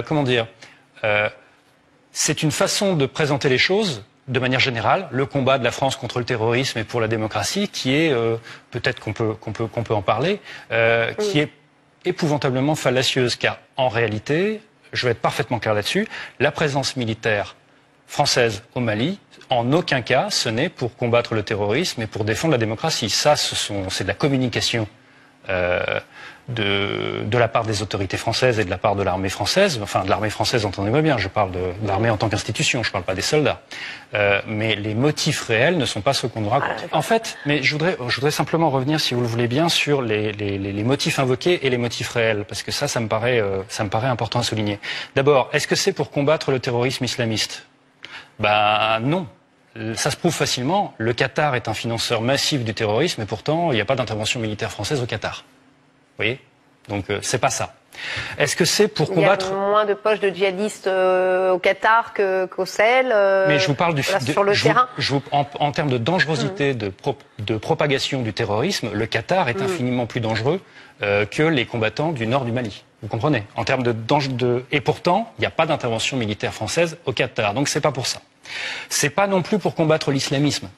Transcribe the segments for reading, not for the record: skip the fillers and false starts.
comment dire, c'est une façon de présenter les choses de manière générale, le combat de la France contre le terrorisme et pour la démocratie, qui est, peut-être qu'on peut en parler, qui est épouvantablement fallacieuse, car en réalité, je vais être parfaitement clair là-dessus, la présence militaire française au Mali, en aucun cas, ce n'est pour combattre le terrorisme et pour défendre la démocratie. Ça, c'est de la communication de la part des autorités françaises et de la part de l'armée française. Enfin, de l'armée française, entendez-moi bien, je parle de l'armée en tant qu'institution, je ne parle pas des soldats. Mais les motifs réels ne sont pas ceux qu'on nous raconte. En fait, mais je voudrais simplement revenir, si vous le voulez bien, sur les motifs invoqués et les motifs réels, parce que ça me paraît important à souligner. D'abord, est-ce que c'est pour combattre le terrorisme islamiste? Ben non. Ça se prouve facilement. Le Qatar est un financeur massif du terrorisme et pourtant, il n'y a pas d'intervention militaire française au Qatar. Vous voyez? Donc, c'est pas ça. Est-ce que c'est pour combattre... Il y a moins de poches de djihadistes au Qatar qu'au Sahel mais je vous parle sur le terrain. En termes de dangerosité, de propagation du terrorisme, le Qatar est infiniment plus dangereux que les combattants du nord du Mali. Vous comprenez? En termes de danger et pourtant, il n'y a pas d'intervention militaire française au Qatar. Donc, c'est pas pour ça. C'est pas non plus pour combattre l'islamisme.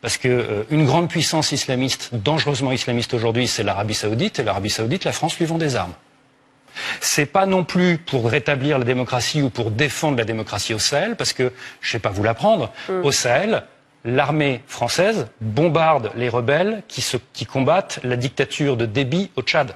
Parce que une grande puissance islamiste, dangereusement islamiste aujourd'hui, c'est l'Arabie Saoudite. Et l'Arabie Saoudite, la France lui vend des armes. C'est pas non plus pour rétablir la démocratie ou pour défendre la démocratie au Sahel, parce que, je sais pas vous l'apprendre, au Sahel, l'armée française bombarde les rebelles qui combattent la dictature de Déby au Tchad.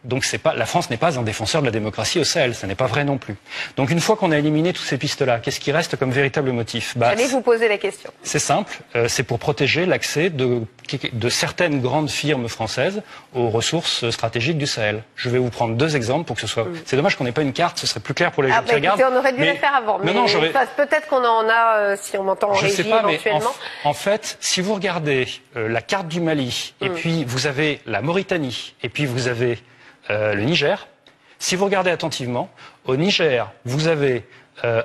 Donc la France n'est pas un défenseur de la démocratie au Sahel, ça n'est pas vrai non plus. Donc une fois qu'on a éliminé toutes ces pistes-là, qu'est-ce qui reste comme véritable motif? J'allais vous poser la question. C'est simple, c'est pour protéger l'accès de certaines grandes firmes françaises aux ressources stratégiques du Sahel. Je vais vous prendre deux exemples pour que ce soit... C'est dommage qu'on n'ait pas une carte, ce serait plus clair pour les gens qui regardent. On aurait dû la faire avant, mais peut-être qu'on en a, si on m'entend en régie éventuellement. En fait, si vous regardez la carte du Mali, et puis vous avez la Mauritanie, et puis vous avez... le Niger. Si vous regardez attentivement, au Niger, vous avez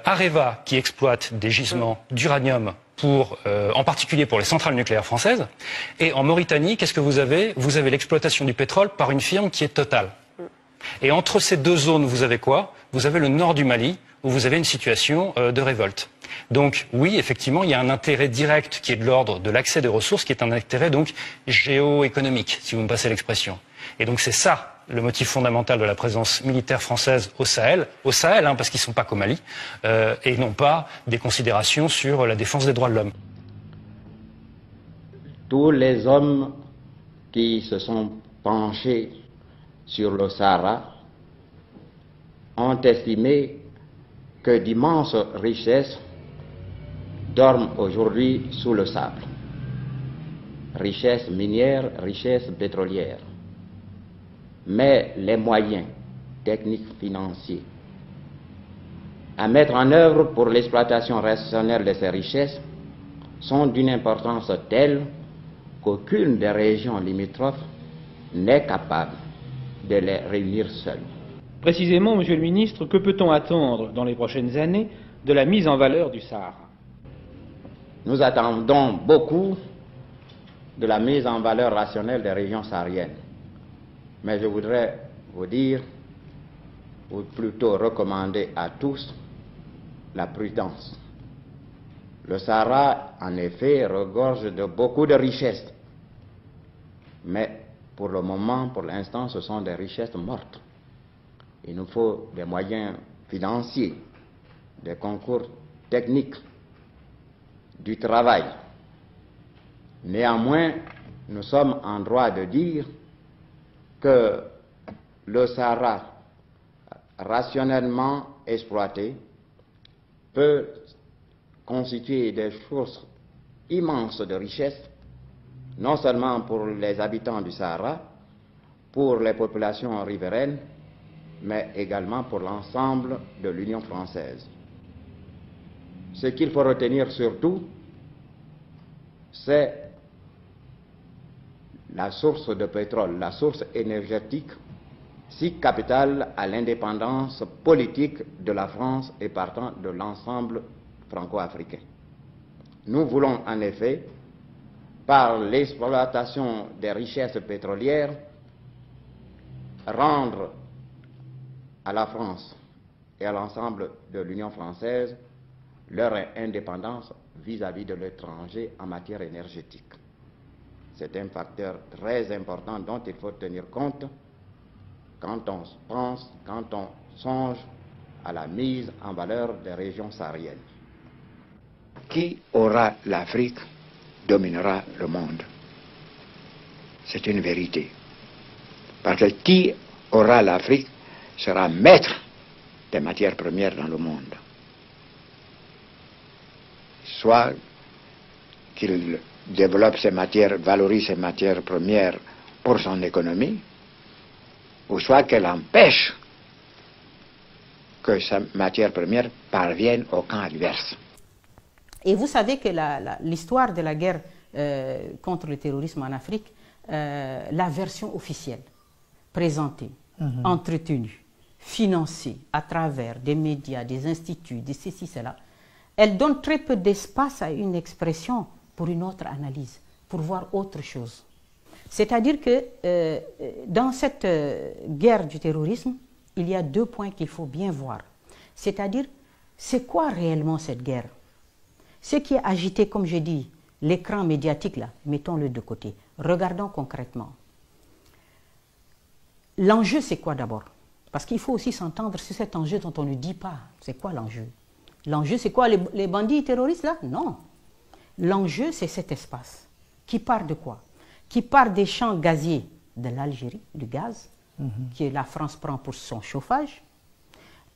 Areva qui exploite des gisements d'uranium en particulier pour les centrales nucléaires françaises. Et en Mauritanie, qu'est-ce que vous avez? Vous avez l'exploitation du pétrole par une firme qui est Total. Et entre ces deux zones, vous avez quoi? Vous avez le nord du Mali, où vous avez une situation de révolte. Donc oui, effectivement, il y a un intérêt direct qui est de l'ordre de l'accès des ressources, qui est un intérêt donc géoéconomique, si vous me passez l'expression. Et donc c'est ça le motif fondamental de la présence militaire française au Sahel, parce qu'ils ne sont pas qu'au Mali, et non pas des considérations sur la défense des droits de l'homme. Tous les hommes qui se sont penchés sur le Sahara ont estimé que d'immenses richesses dorment aujourd'hui sous le sable. Richesses minières, richesses pétrolières. Mais les moyens techniques financiers à mettre en œuvre pour l'exploitation rationnelle de ces richesses sont d'une importance telle qu'aucune des régions limitrophes n'est capable de les réunir seule. Précisément, Monsieur le Ministre, que peut-on attendre dans les prochaines années de la mise en valeur du Sahara? Nous attendons beaucoup de la mise en valeur rationnelle des régions sahariennes. Mais je voudrais vous dire, ou plutôt recommander à tous, la prudence. Le Sahara, en effet, regorge de beaucoup de richesses. Mais pour le moment, pour l'instant, ce sont des richesses mortes. Il nous faut des moyens financiers, des concours techniques, du travail. Néanmoins, nous sommes en droit de dire que le Sahara, rationnellement exploité, peut constituer des sources immenses de richesses, non seulement pour les habitants du Sahara, pour les populations riveraines, mais également pour l'ensemble de l'Union française. Ce qu'il faut retenir surtout, c'est la source de pétrole, la source énergétique, si capitale à l'indépendance politique de la France et partant de l'ensemble franco-africain. Nous voulons en effet, par l'exploitation des richesses pétrolières, rendre à la France et à l'ensemble de l'Union française leur indépendance vis-à-vis de l'étranger en matière énergétique. C'est un facteur très important dont il faut tenir compte quand on pense, quand on songe à la mise en valeur des régions sahariennes. Qui aura l'Afrique dominera le monde. C'est une vérité. Parce que qui aura l'Afrique sera maître des matières premières dans le monde. Soit qu'il développe ces matières, valorise ces matières premières pour son économie, ou soit qu'elle empêche que sa matière première parvienne au camp adverse. Et vous savez que l'histoire de la guerre contre le terrorisme en Afrique, la version officielle, présentée, entretenue, financée à travers des médias, des instituts, des ceci, cela, elle donne très peu d'espace à une expression pour une autre analyse, pour voir autre chose. C'est-à-dire que dans cette guerre du terrorisme, il y a deux points qu'il faut bien voir. C'est-à-dire, c'est quoi réellement cette guerre? Ce qui est agité, comme je dis, l'écran médiatique, là, mettons-le de côté. Regardons concrètement. L'enjeu, c'est quoi d'abord? Parce qu'il faut aussi s'entendre sur cet enjeu dont on ne dit pas. C'est quoi l'enjeu? L'enjeu, c'est quoi, les bandits terroristes, là? Non. L'enjeu, c'est cet espace. Qui part de quoi? Qui part des champs gaziers de l'Algérie, du gaz, que la France prend pour son chauffage,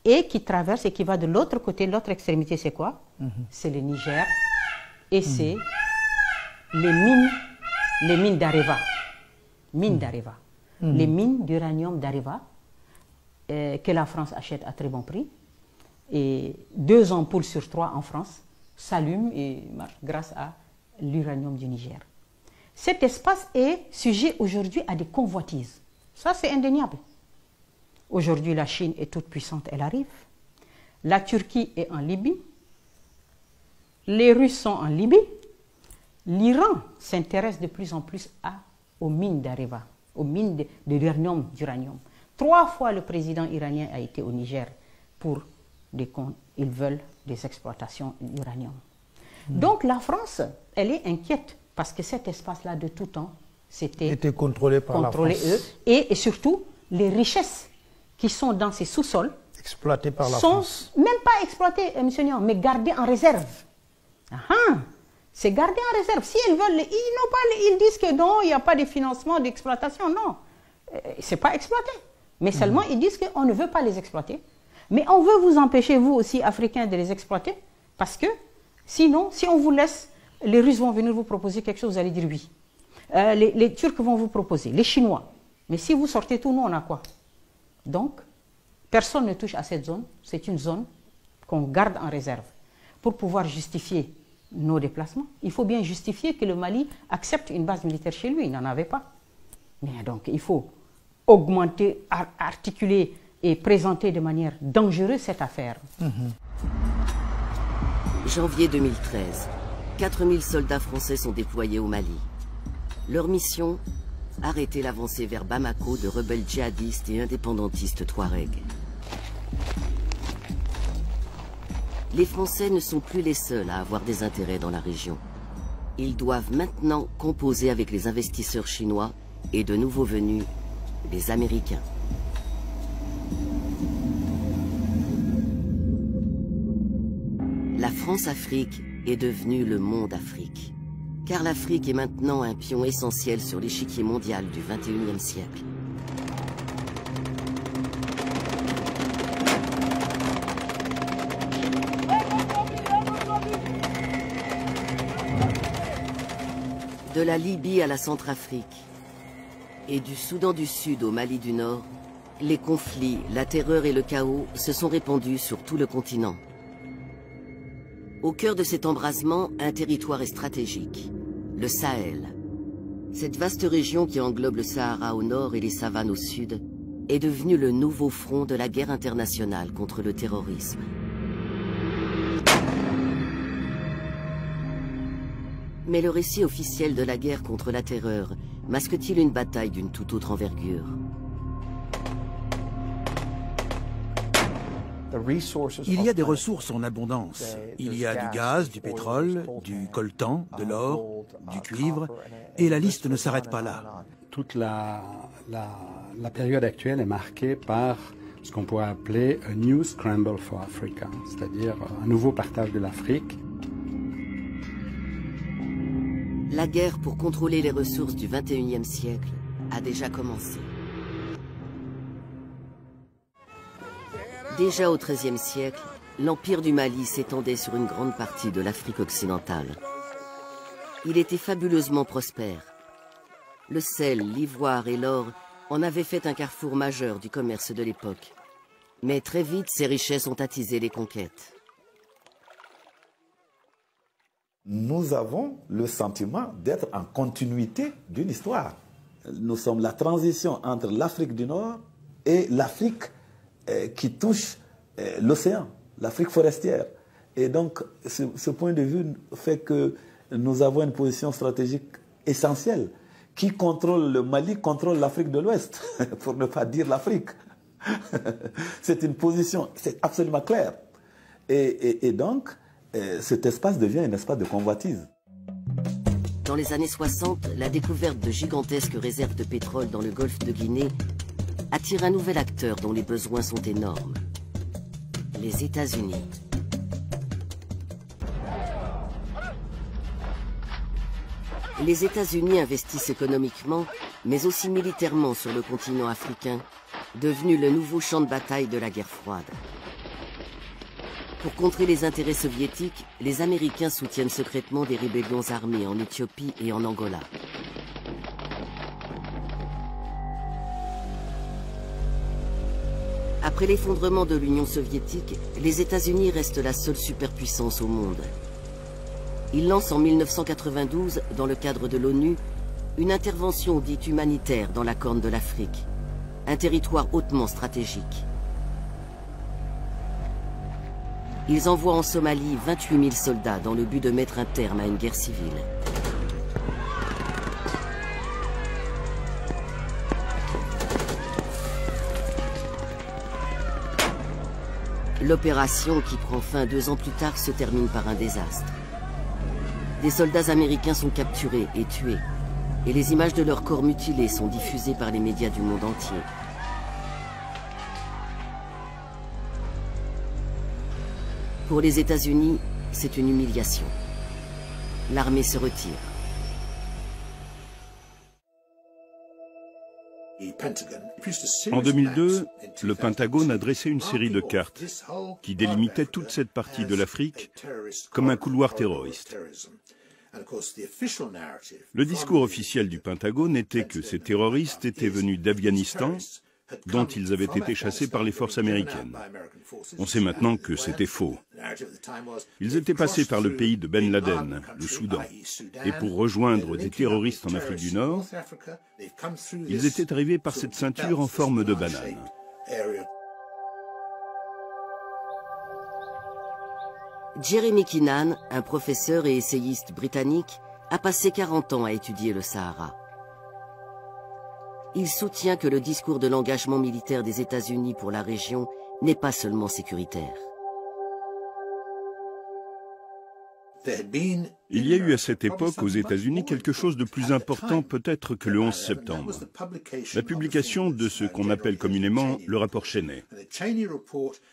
et qui traverse et qui va de l'autre côté, l'autre extrémité, c'est quoi? C'est le Niger, et c'est les mines d'Areva. Mines d'Areva. Les mines d'uranium d'Areva, que la France achète à très bon prix, et 2 ampoules sur 3 en France s'allument et marchent grâce à l'uranium du Niger. Cet espace est sujet aujourd'hui à des convoitises. Ça, c'est indéniable. Aujourd'hui, la Chine est toute puissante, elle arrive. La Turquie est en Libye. Les Russes sont en Libye. L'Iran s'intéresse de plus en plus aux mines d'Areva, aux mines de l'uranium, d'uranium. 3 fois le président iranien a été au Niger pour des comptes. Ils veulent des exploitations d'uranium. Donc la France, elle est inquiète parce que cet espace-là de tout temps, c'était contrôlé par la France. Eux, et surtout, les richesses qui sont dans ces sous-sols exploitées par la sont France. Même pas exploitées, M. Niang, mais gardées en réserve. C'est gardé en réserve. Si ils veulent, ils disent que non, il n'y a pas de financement d'exploitation. Non, c'est pas exploité. Mais seulement, ils disent qu'on ne veut pas les exploiter. Mais on veut vous empêcher, vous aussi, Africains, de les exploiter. Parce que, sinon, si on vous laisse, les Russes vont venir vous proposer quelque chose, vous allez dire oui. Les Turcs vont vous proposer, les Chinois. Mais si vous sortez tout, nous, on a quoi? Donc, personne ne touche à cette zone. C'est une zone qu'on garde en réserve. Pour pouvoir justifier nos déplacements, il faut bien justifier que le Mali accepte une base militaire chez lui. Il n'en avait pas. Mais donc, il faut augmenter, articuler et présenter de manière dangereuse cette affaire. Janvier 2013, 4000 soldats français sont déployés au Mali. Leur mission, arrêter l'avancée vers Bamako de rebelles djihadistes et indépendantistes touaregs. Les Français ne sont plus les seuls à avoir des intérêts dans la région. Ils doivent maintenant composer avec les investisseurs chinois et de nouveaux venus, les Américains. La France-Afrique est devenue le monde-Afrique. Car l'Afrique est maintenant un pion essentiel sur l'échiquier mondial du XXIe siècle. De la Libye à la Centrafrique et du Soudan du Sud au Mali du Nord, les conflits, la terreur et le chaos se sont répandus sur tout le continent. Au cœur de cet embrasement, un territoire est stratégique, le Sahel. Cette vaste région qui englobe le Sahara au nord et les savanes au sud est devenue le nouveau front de la guerre internationale contre le terrorisme. Mais le récit officiel de la guerre contre la terreur masque-t-il une bataille d'une toute autre envergure? Il y a des ressources en abondance. Il y a du gaz, du pétrole, du coltan, de l'or, du cuivre, et la liste ne s'arrête pas là. Toute la période actuelle est marquée par ce qu'on pourrait appeler « a new scramble for Africa », c'est-à-dire un nouveau partage de l'Afrique. La guerre pour contrôler les ressources du XXIe siècle a déjà commencé. Déjà au XIIIe siècle, l'Empire du Mali s'étendait sur une grande partie de l'Afrique occidentale. Il était fabuleusement prospère. Le sel, l'ivoire et l'or en avaient fait un carrefour majeur du commerce de l'époque. Mais très vite, ces richesses ont attisé les conquêtes. Nous avons le sentiment d'être en continuité d'une histoire. Nous sommes la transition entre l'Afrique du Nord et l'Afrique qui touche l'océan, l'Afrique forestière. Et donc, ce point de vue fait que nous avons une position stratégique essentielle. Qui contrôle le Mali contrôle l'Afrique de l'Ouest, pour ne pas dire l'Afrique. C'est une position, c'est absolument clair. Et donc, cet espace devient un espace de convoitise. Dans les années 60, la découverte de gigantesques réserves de pétrole dans le golfe de Guinée attire un nouvel acteur dont les besoins sont énormes. Les États-Unis. Les États-Unis investissent économiquement, mais aussi militairement sur le continent africain, devenu le nouveau champ de bataille de la guerre froide. Pour contrer les intérêts soviétiques, les Américains soutiennent secrètement des rébellions armées en Éthiopie et en Angola. Après l'effondrement de l'Union soviétique, les États-Unis restent la seule superpuissance au monde. Ils lancent en 1992, dans le cadre de l'ONU, une intervention dite humanitaire dans la Corne de l'Afrique, un territoire hautement stratégique. Ils envoient en Somalie 28 000 soldats dans le but de mettre un terme à une guerre civile. L'opération, qui prend fin 2 ans plus tard, se termine par un désastre. Des soldats américains sont capturés et tués, et les images de leurs corps mutilés sont diffusées par les médias du monde entier. Pour les États-Unis, c'est une humiliation. L'armée se retire. En 2002, le Pentagone a dressé une série de cartes qui délimitaient toute cette partie de l'Afrique comme un couloir terroriste. Le discours officiel du Pentagone était que ces terroristes étaient venus d'Afghanistan, dont ils avaient été chassés par les forces américaines. On sait maintenant que c'était faux. Ils étaient passés par le pays de Ben Laden, le Soudan, et pour rejoindre des terroristes en Afrique du Nord, ils étaient arrivés par cette ceinture en forme de banane. Jeremy Keenan, un professeur et essayiste britannique, a passé 40 ans à étudier le Sahara. Il soutient que le discours de l'engagement militaire des États-Unis pour la région n'est pas seulement sécuritaire. Il y a eu à cette époque aux États-Unis quelque chose de plus important peut-être que le 11 septembre. La publication de ce qu'on appelle communément le rapport Cheney.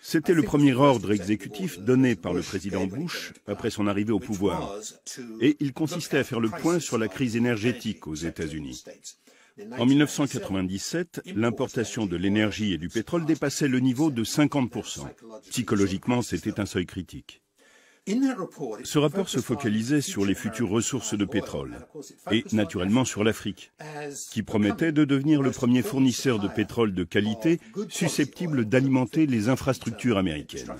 C'était le premier ordre exécutif donné par le président Bush après son arrivée au pouvoir. Et il consistait à faire le point sur la crise énergétique aux États-Unis. En 1997, l'importation de l'énergie et du pétrole dépassait le niveau de 50%. Psychologiquement, c'était un seuil critique. Ce rapport se focalisait sur les futures ressources de pétrole et naturellement sur l'Afrique, qui promettait de devenir le premier fournisseur de pétrole de qualité susceptible d'alimenter les infrastructures américaines.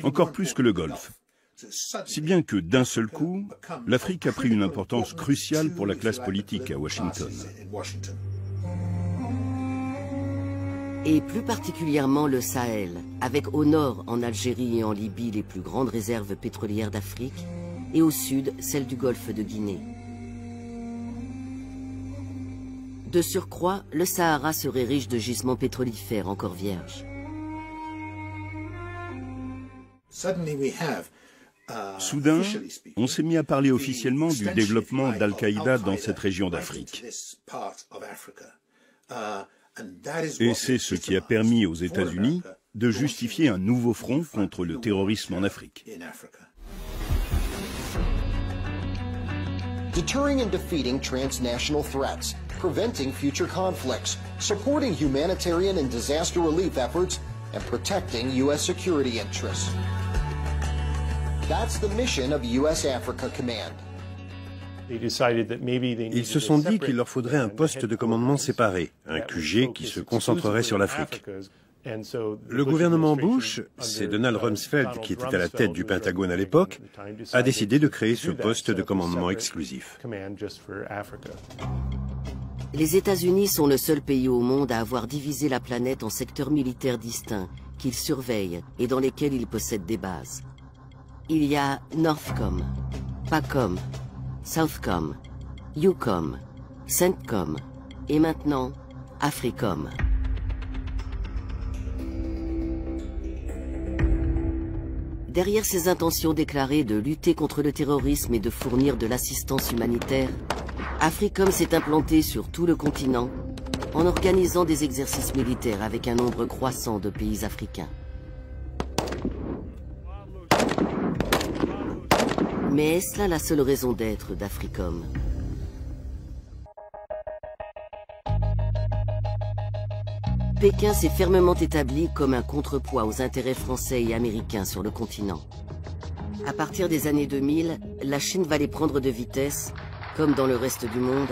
Encore plus que le Golfe. Si bien que d'un seul coup, l'Afrique a pris une importance cruciale pour la classe politique à Washington. Et plus particulièrement le Sahel, avec au nord, en Algérie et en Libye, les plus grandes réserves pétrolières d'Afrique, et au sud, celles du golfe de Guinée. De surcroît, le Sahara serait riche de gisements pétrolifères encore vierges. Soudain, on s'est mis à parler officiellement du développement d'Al-Qaïda dans cette région d'Afrique. Et c'est ce qui a permis aux États-Unis de justifier un nouveau front contre le terrorisme en Afrique. Deterring and defeating transnational threats, preventing future conflicts, supporting humanitarian and disaster relief efforts, and protecting U.S. security interests. That's the mission of U.S. Africa Command. Ils se sont dit qu'il leur faudrait un poste de commandement séparé, un QG qui se concentrerait sur l'Afrique. Le gouvernement Bush, c'est Donald Rumsfeld qui était à la tête du Pentagone à l'époque, a décidé de créer ce poste de commandement exclusif. Les États-Unis sont le seul pays au monde à avoir divisé la planète en secteurs militaires distincts, qu'ils surveillent et dans lesquels ils possèdent des bases. Il y a Northcom, PACOM, Southcom, EUCOM, CENTCOM et maintenant AFRICOM. Derrière ses intentions déclarées de lutter contre le terrorisme et de fournir de l'assistance humanitaire, AFRICOM s'est implanté sur tout le continent en organisant des exercices militaires avec un nombre croissant de pays africains. Mais est-ce là la seule raison d'être d'AFRICOM? Pékin s'est fermement établi comme un contrepoids aux intérêts français et américains sur le continent. À partir des années 2000, la Chine va les prendre de vitesse, comme dans le reste du monde,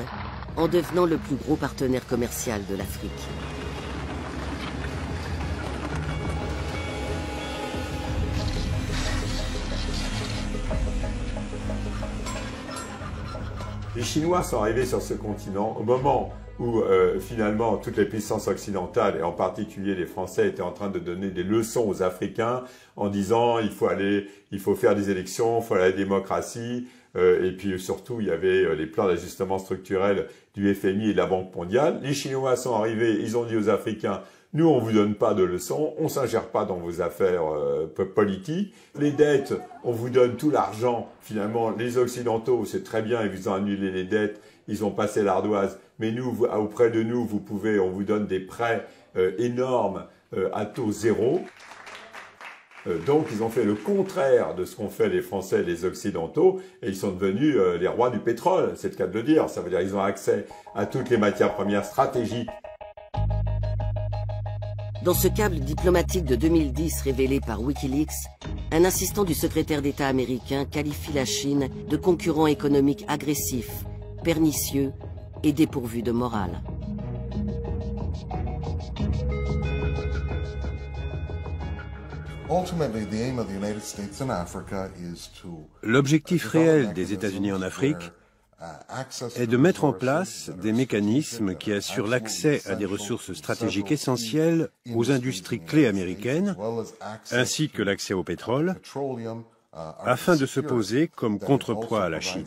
en devenant le plus gros partenaire commercial de l'Afrique. Les Chinois sont arrivés sur ce continent au moment où finalement toutes les puissances occidentales, et en particulier les Français, étaient en train de donner des leçons aux Africains en disant il faut faire des élections, il faut la démocratie, et puis surtout il y avait les plans d'ajustement structurel du FMI et de la Banque mondiale. Les Chinois sont arrivés, ils ont dit aux Africains nous, on vous donne pas de leçons, on s'ingère pas dans vos affaires politiques. Les dettes, on vous donne tout l'argent. Finalement, les Occidentaux, c'est très bien, ils vous ont annulé les dettes, ils ont passé l'ardoise. Mais nous, auprès de nous, on vous donne des prêts énormes à taux zéro. Donc, ils ont fait le contraire de ce qu'ont fait les Français et les Occidentaux, et ils sont devenus les rois du pétrole, c'est le cas de le dire. Ça veut dire qu'ils ont accès à toutes les matières premières stratégiques. Dans ce câble diplomatique de 2010 révélé par Wikileaks, un assistant du secrétaire d'État américain qualifie la Chine de concurrent économique agressif, pernicieux et dépourvu de morale. L'objectif réel des États-Unis en Afrique est de mettre en place des mécanismes qui assurent l'accès à des ressources stratégiques essentielles aux industries clés américaines, ainsi que l'accès au pétrole, afin de se poser comme contrepoids à la Chine.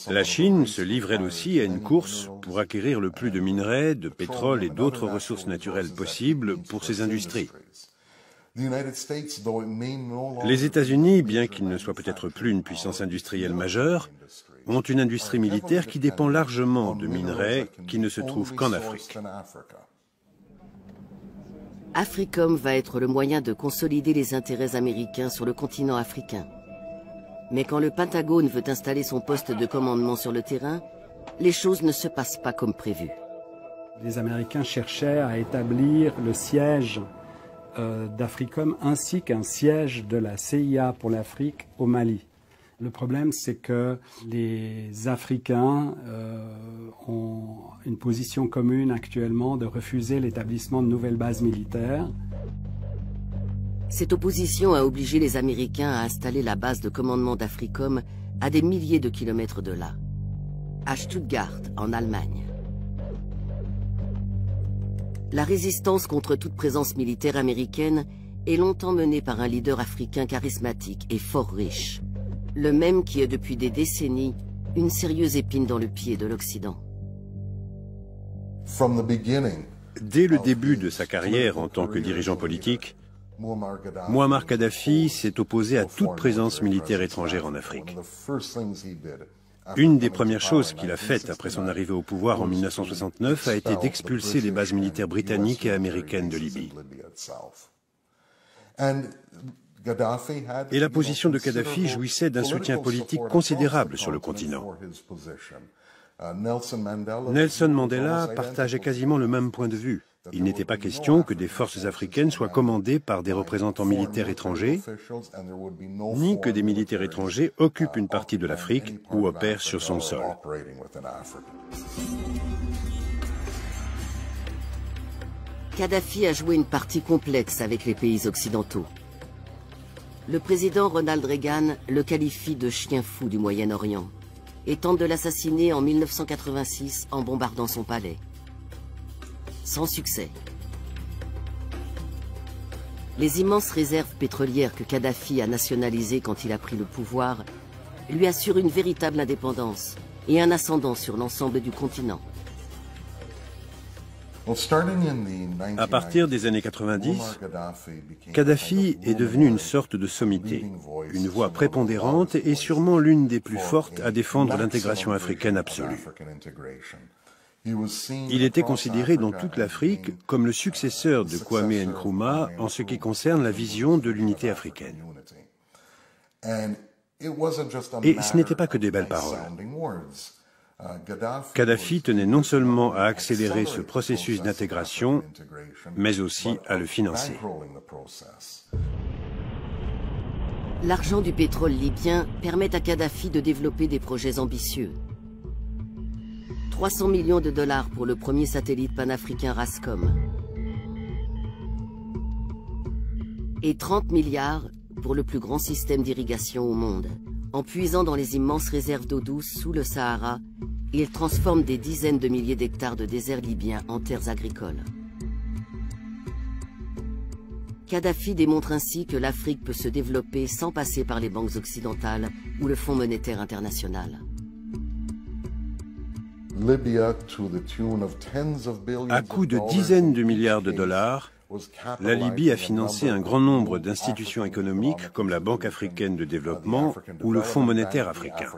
La Chine se livre elle aussi à une course pour acquérir le plus de minerais, de pétrole et d'autres ressources naturelles possibles pour ses industries. Les États-Unis, bien qu'ils ne soient peut-être plus une puissance industrielle majeure, ont une industrie militaire qui dépend largement de minerais qui ne se trouvent qu'en Afrique. AFRICOM va être le moyen de consolider les intérêts américains sur le continent africain. Mais quand le Pentagone veut installer son poste de commandement sur le terrain, les choses ne se passent pas comme prévu. Les Américains cherchaient à établir le siège d'AFRICOM ainsi qu'un siège de la CIA pour l'Afrique au Mali. Le problème, c'est que les Africains ont une position commune actuellement de refuser l'établissement de nouvelles bases militaires. Cette opposition a obligé les Américains à installer la base de commandement d'AFRICOM à des milliers de kilomètres de là, à Stuttgart, en Allemagne. La résistance contre toute présence militaire américaine est longtemps menée par un leader africain charismatique et fort riche, le même qui est depuis des décennies une sérieuse épine dans le pied de l'Occident. Dès le début de sa carrière en tant que dirigeant politique, Mouammar Kadhafi s'est opposé à toute présence militaire étrangère en Afrique. Une des premières choses qu'il a faites après son arrivée au pouvoir en 1969 a été d'expulser les bases militaires britanniques et américaines de Libye. Et la position de Kadhafi jouissait d'un soutien politique considérable sur le continent. Nelson Mandela partageait quasiment le même point de vue. Il n'était pas question que des forces africaines soient commandées par des représentants militaires étrangers, ni que des militaires étrangers occupent une partie de l'Afrique ou opèrent sur son sol. Kadhafi a joué une partie complexe avec les pays occidentaux. Le président Ronald Reagan le qualifie de chien fou du Moyen-Orient et tente de l'assassiner en 1986 en bombardant son palais. Sans succès. Les immenses réserves pétrolières que Kadhafi a nationalisées quand il a pris le pouvoir lui assurent une véritable indépendance et un ascendant sur l'ensemble du continent. À partir des années 90, Kadhafi est devenu une sorte de sommité, une voix prépondérante et sûrement l'une des plus fortes à défendre l'intégration africaine absolue. Il était considéré dans toute l'Afrique comme le successeur de Kwame Nkrumah en ce qui concerne la vision de l'unité africaine. Et ce n'était pas que des belles paroles. Kadhafi tenait non seulement à accélérer ce processus d'intégration, mais aussi à le financer. L'argent du pétrole libyen permet à Kadhafi de développer des projets ambitieux. 300 millions de dollars pour le premier satellite panafricain Rascom. Et 30 milliards pour le plus grand système d'irrigation au monde. En puisant dans les immenses réserves d'eau douce sous le Sahara, il transforme des dizaines de milliers d'hectares de désert libyen en terres agricoles. Kadhafi démontre ainsi que l'Afrique peut se développer sans passer par les banques occidentales ou le Fonds monétaire international. À coût de dizaines de milliards de dollars, la Libye a financé un grand nombre d'institutions économiques comme la Banque africaine de développement ou le Fonds monétaire africain.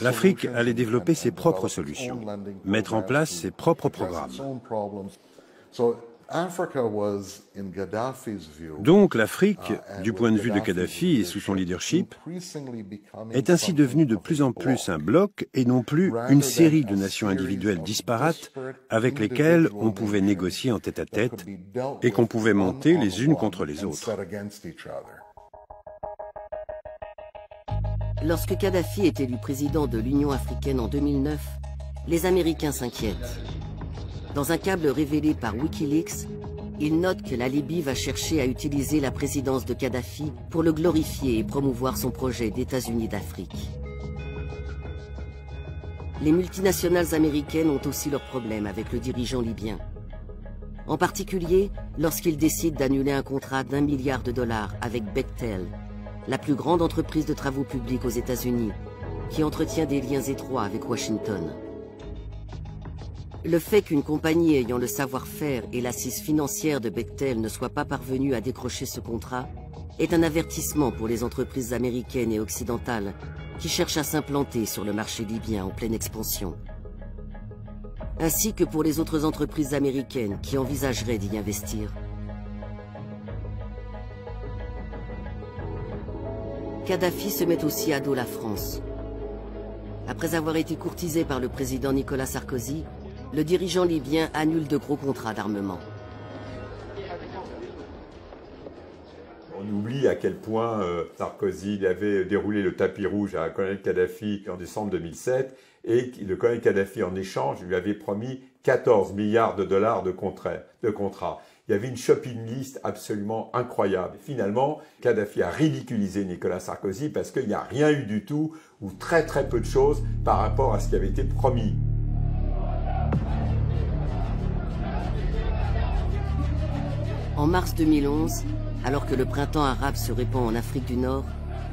L'Afrique allait développer ses propres solutions, mettre en place ses propres programmes. Donc l'Afrique, du point de vue de Kadhafi et sous son leadership, est ainsi devenue de plus en plus un bloc et non plus une série de nations individuelles disparates avec lesquelles on pouvait négocier en tête-à-tête et qu'on pouvait monter les unes contre les autres. Lorsque Kadhafi est élu président de l'Union africaine en 2009, les Américains s'inquiètent. Dans un câble révélé par Wikileaks, il note que la Libye va chercher à utiliser la présidence de Kadhafi pour le glorifier et promouvoir son projet d'États-Unis d'Afrique. Les multinationales américaines ont aussi leurs problèmes avec le dirigeant libyen. En particulier, lorsqu'il décide d'annuler un contrat d'1 milliard de dollars avec Bechtel, la plus grande entreprise de travaux publics aux États-Unis, qui entretient des liens étroits avec Washington. Le fait qu'une compagnie ayant le savoir-faire et l'assise financière de Bechtel ne soit pas parvenue à décrocher ce contrat est un avertissement pour les entreprises américaines et occidentales qui cherchent à s'implanter sur le marché libyen en pleine expansion, ainsi que pour les autres entreprises américaines qui envisageraient d'y investir. Kadhafi se met aussi à dos la France. Après avoir été courtisé par le président Nicolas Sarkozy, le dirigeant libyen annule de gros contrats d'armement. On oublie à quel point Sarkozy avait déroulé le tapis rouge à colonel Kadhafi en décembre 2007 et le colonel Kadhafi, en échange, lui avait promis 14 milliards de dollars de contrats. Il y avait une shopping list absolument incroyable. Finalement, Kadhafi a ridiculisé Nicolas Sarkozy parce qu'il n'y a rien eu du tout ou très très peu de choses par rapport à ce qui avait été promis. En mars 2011, alors que le printemps arabe se répand en Afrique du Nord,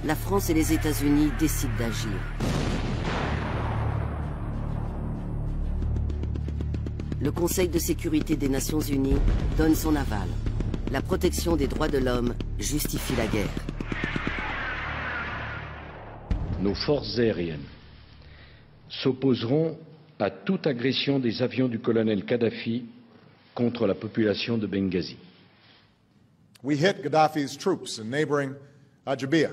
la France et les États-Unis décident d'agir. le Conseil de sécurité des Nations Unies donne son aval. La protection des droits de l'homme justifie la guerre. Nos forces aériennes s'opposeront à toute agression des avions du colonel Kadhafi contre la population de Benghazi. We hit Gaddafi's troops in neighboring Ajabia,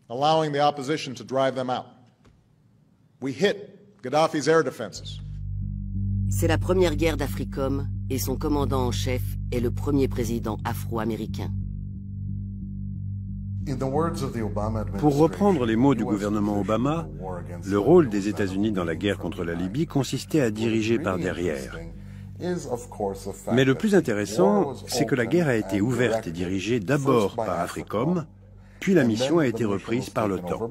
allowing the opposition to drive them out. We hit Gaddafi's air defenses. C'est la première guerre d'Africom et son commandant en chef est le premier président afro-américain. Pour reprendre les mots du gouvernement Obama, le rôle des États-Unis dans la guerre contre la Libye consistait à diriger par derrière. Mais le plus intéressant, c'est que la guerre a été ouverte et dirigée d'abord par Africom, puis la mission a été reprise par l'OTAN.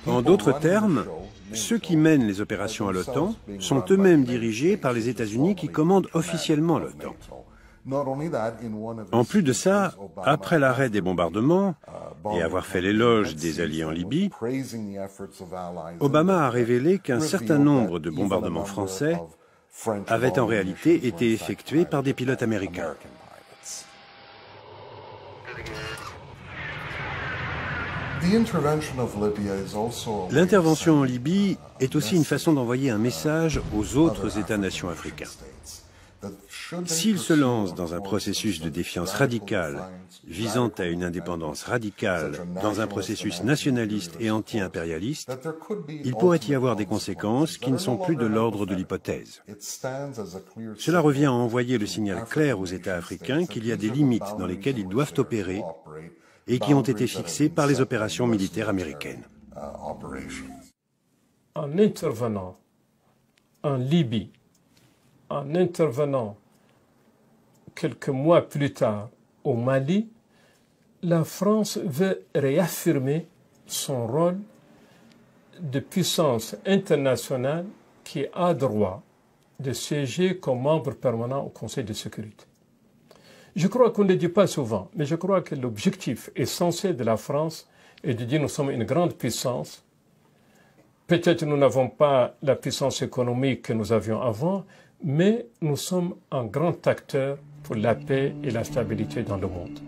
En d'autres termes, ceux qui mènent les opérations à l'OTAN sont eux-mêmes dirigés par les États-Unis qui commandent officiellement l'OTAN. En plus de ça, après l'arrêt des bombardements et avoir fait l'éloge des alliés en Libye, Obama a révélé qu'un certain nombre de bombardements français avaient en réalité été effectués par des pilotes américains. L'intervention en Libye est aussi une façon d'envoyer un message aux autres États-nations africains. S'ils se lancent dans un processus de défiance radicale, visant à une indépendance radicale, dans un processus nationaliste et anti-impérialiste, il pourrait y avoir des conséquences qui ne sont plus de l'ordre de l'hypothèse. Cela revient à envoyer le signal clair aux États africains qu'il y a des limites dans lesquelles ils doivent opérer et qui ont été fixées par les opérations militaires américaines. En intervenant en Libye, en intervenant quelques mois plus tard au Mali, la France veut réaffirmer son rôle de puissance internationale qui a droit de siéger comme membre permanent au Conseil de sécurité. Je crois qu'on ne le dit pas souvent, mais je crois que l'objectif essentiel de la France est de dire nous sommes une grande puissance. Peut-être nous n'avons pas la puissance économique que nous avions avant, mais nous sommes un grand acteur pour la paix et la stabilité dans le monde.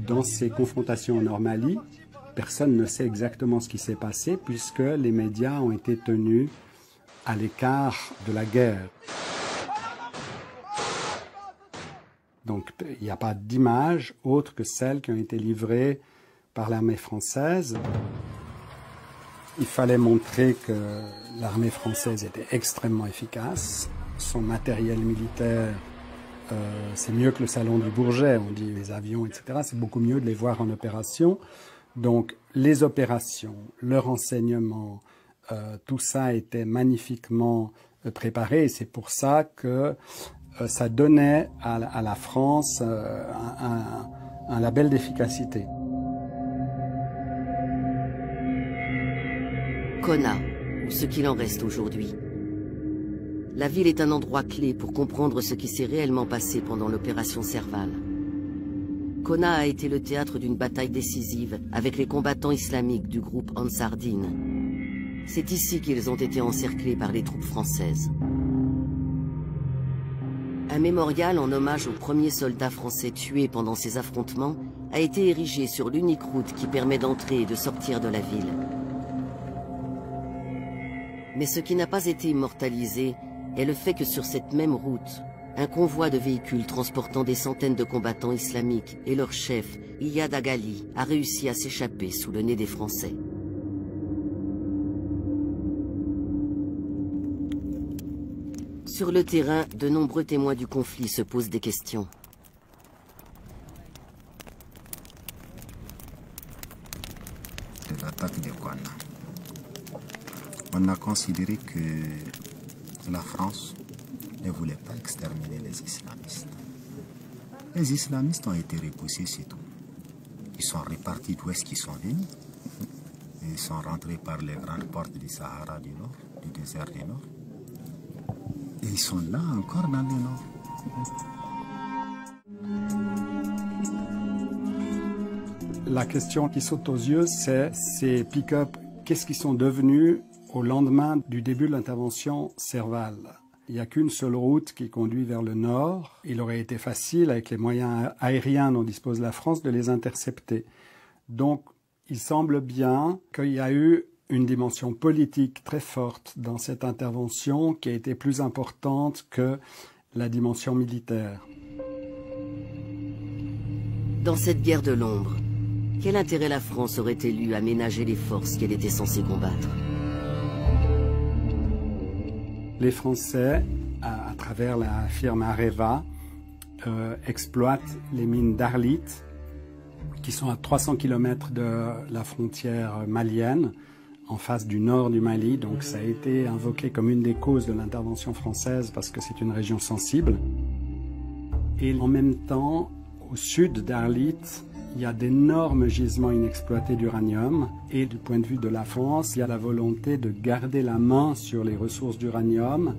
Dans ces confrontations en Nord-Mali, personne ne sait exactement ce qui s'est passé puisque les médias ont été tenus à l'écart de la guerre. Donc il n'y a pas d'images autres que celles qui ont été livrées par l'armée française. Il fallait montrer que l'armée française était extrêmement efficace. Son matériel militaire, c'est mieux que le salon du Bourget, on dit les avions, etc. C'est beaucoup mieux de les voir en opération. Donc les opérations, le renseignement, tout ça était magnifiquement préparé et c'est pour ça que ça donnait à la France un label d'efficacité. Konna, ou ce qu'il en reste aujourd'hui. La ville est un endroit clé pour comprendre ce qui s'est réellement passé pendant l'opération Serval. Konna a été le théâtre d'une bataille décisive avec les combattants islamiques du groupe Ansar Din. C'est ici qu'ils ont été encerclés par les troupes françaises. Un mémorial en hommage aux premiers soldats français tués pendant ces affrontements a été érigé sur l'unique route qui permet d'entrer et de sortir de la ville. Mais ce qui n'a pas été immortalisé est le fait que sur cette même route, un convoi de véhicules transportant des centaines de combattants islamiques et leur chef, Iyad Agali, a réussi à s'échapper sous le nez des Français. Sur le terrain, de nombreux témoins du conflit se posent des questions. L'attaque de Konna. On a considéré que la France ne voulait pas exterminer les islamistes. Les islamistes ont été repoussés, c'est tout. Ils sont repartis d'où est-ce qu'ils sont venus. Ils sont rentrés par les grandes portes du Sahara du Nord, du désert du Nord. Et ils sont là encore dans le Nord. La question qui saute aux yeux, c'est ces pick-up, qu'est-ce qu'ils sont devenus au lendemain du début de l'intervention Serval? Il n'y a qu'une seule route qui conduit vers le nord. Il aurait été facile, avec les moyens aériens dont dispose la France, de les intercepter. Donc, il semble bien qu'il y a eu une dimension politique très forte dans cette intervention qui a été plus importante que la dimension militaire. Dans cette guerre de l'ombre, quel intérêt la France aurait-elle eu à ménager les forces qu'elle était censée combattre? Les Français, à travers la firme Areva, exploitent les mines d'Arlit, qui sont à 300 km de la frontière malienne, en face du nord du Mali. Donc ça a été invoqué comme une des causes de l'intervention française parce que c'est une région sensible. Et en même temps, au sud d'Arlit, il y a d'énormes gisements inexploités d'uranium. Et du point de vue de la France, il y a la volonté de garder la main sur les ressources d'uranium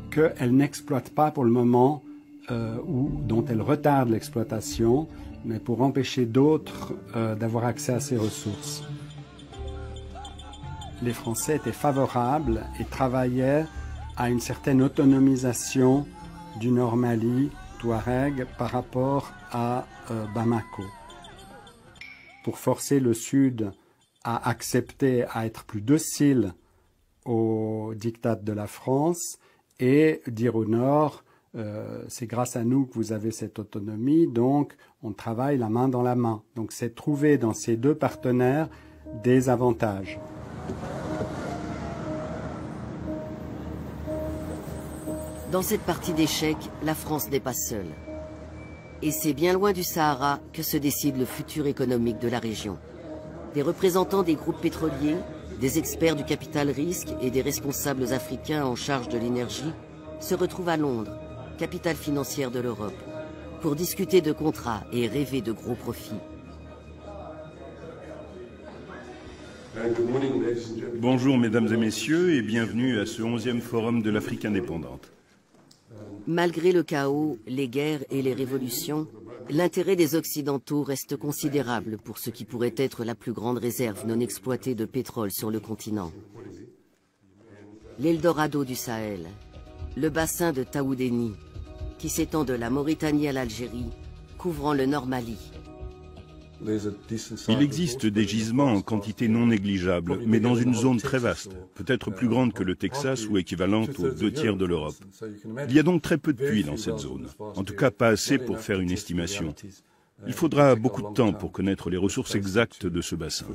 qu'elle n'exploite pas pour le moment ou dont elle retarde l'exploitation, mais pour empêcher d'autres d'avoir accès à ces ressources. Les Français étaient favorables et travaillaient à une certaine autonomisation du Nord Mali, Touareg, par rapport à Bamako. Pour forcer le Sud à accepter, à être plus docile au diktat de la France et dire au Nord, c'est grâce à nous que vous avez cette autonomie, donc on travaille la main dans la main. Donc c'est trouver dans ces deux partenaires des avantages. Dans cette partie d'échecs, la France n'est pas seule. Et c'est bien loin du Sahara que se décide le futur économique de la région. Des représentants des groupes pétroliers, des experts du capital risque et des responsables africains en charge de l'énergie se retrouvent à Londres, capitale financière de l'Europe, pour discuter de contrats et rêver de gros profits. Bonjour mesdames et messieurs et bienvenue à ce 11e forum de l'Afrique indépendante. Malgré le chaos, les guerres et les révolutions, l'intérêt des Occidentaux reste considérable pour ce qui pourrait être la plus grande réserve non exploitée de pétrole sur le continent. L'Eldorado du Sahel, le bassin de Taoudéni, qui s'étend de la Mauritanie à l'Algérie, couvrant le Nord Mali. Il existe des gisements en quantité non négligeable, mais dans une zone très vaste, peut-être plus grande que le Texas ou équivalente aux 2/3 de l'Europe. Il y a donc très peu de puits dans cette zone, en tout cas pas assez pour faire une estimation. Il faudra beaucoup de temps pour connaître les ressources exactes de ce bassin.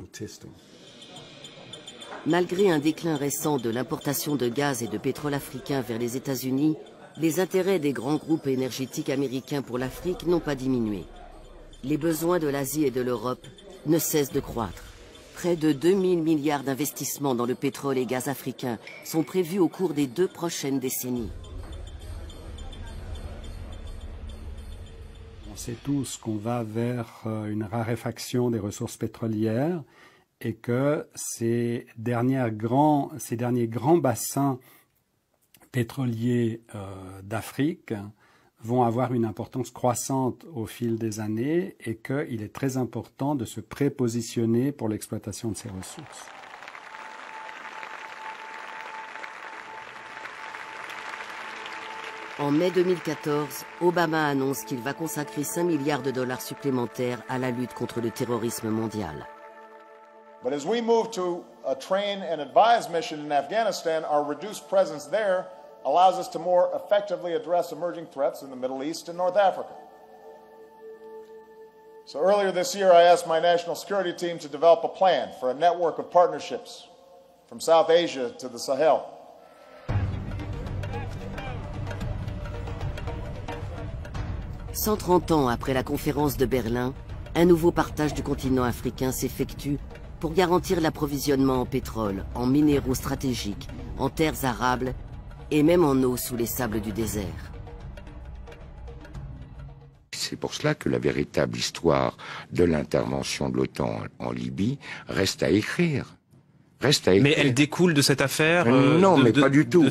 Malgré un déclin récent de l'importation de gaz et de pétrole africain vers les États-Unis, les intérêts des grands groupes énergétiques américains pour l'Afrique n'ont pas diminué. Les besoins de l'Asie et de l'Europe ne cessent de croître. Près de 2000 milliards d'investissements dans le pétrole et gaz africain sont prévus au cours des 2 prochaines décennies. On sait tous qu'on va vers une raréfaction des ressources pétrolières et que ces derniers grands bassins pétroliers d'Afrique vont avoir une importance croissante au fil des années et qu'il est très important de se prépositionner pour l'exploitation de ces ressources. En mai 2014, Obama annonce qu'il va consacrer 5 milliards de dollars supplémentaires à la lutte contre le terrorisme mondial. But as we move to a train and advise mission in Afghanistan, our reduced presence there allows us to more effectively address emerging threats in the Middle East and North Africa. So earlier this year, I asked my national security team to develop a plan for a network of partnerships from South Asia to the Sahel. « 130 ans après la conférence de Berlin, un nouveau partage du continent africain s'effectue pour garantir l'approvisionnement en pétrole, en minéraux stratégiques, en terres arables et même en eau sous les sables du désert. C'est pour cela que la véritable histoire de l'intervention de l'OTAN en Libye reste à écrire. reste à écrire. Mais elle découle de cette affaire non, mais pas du tout,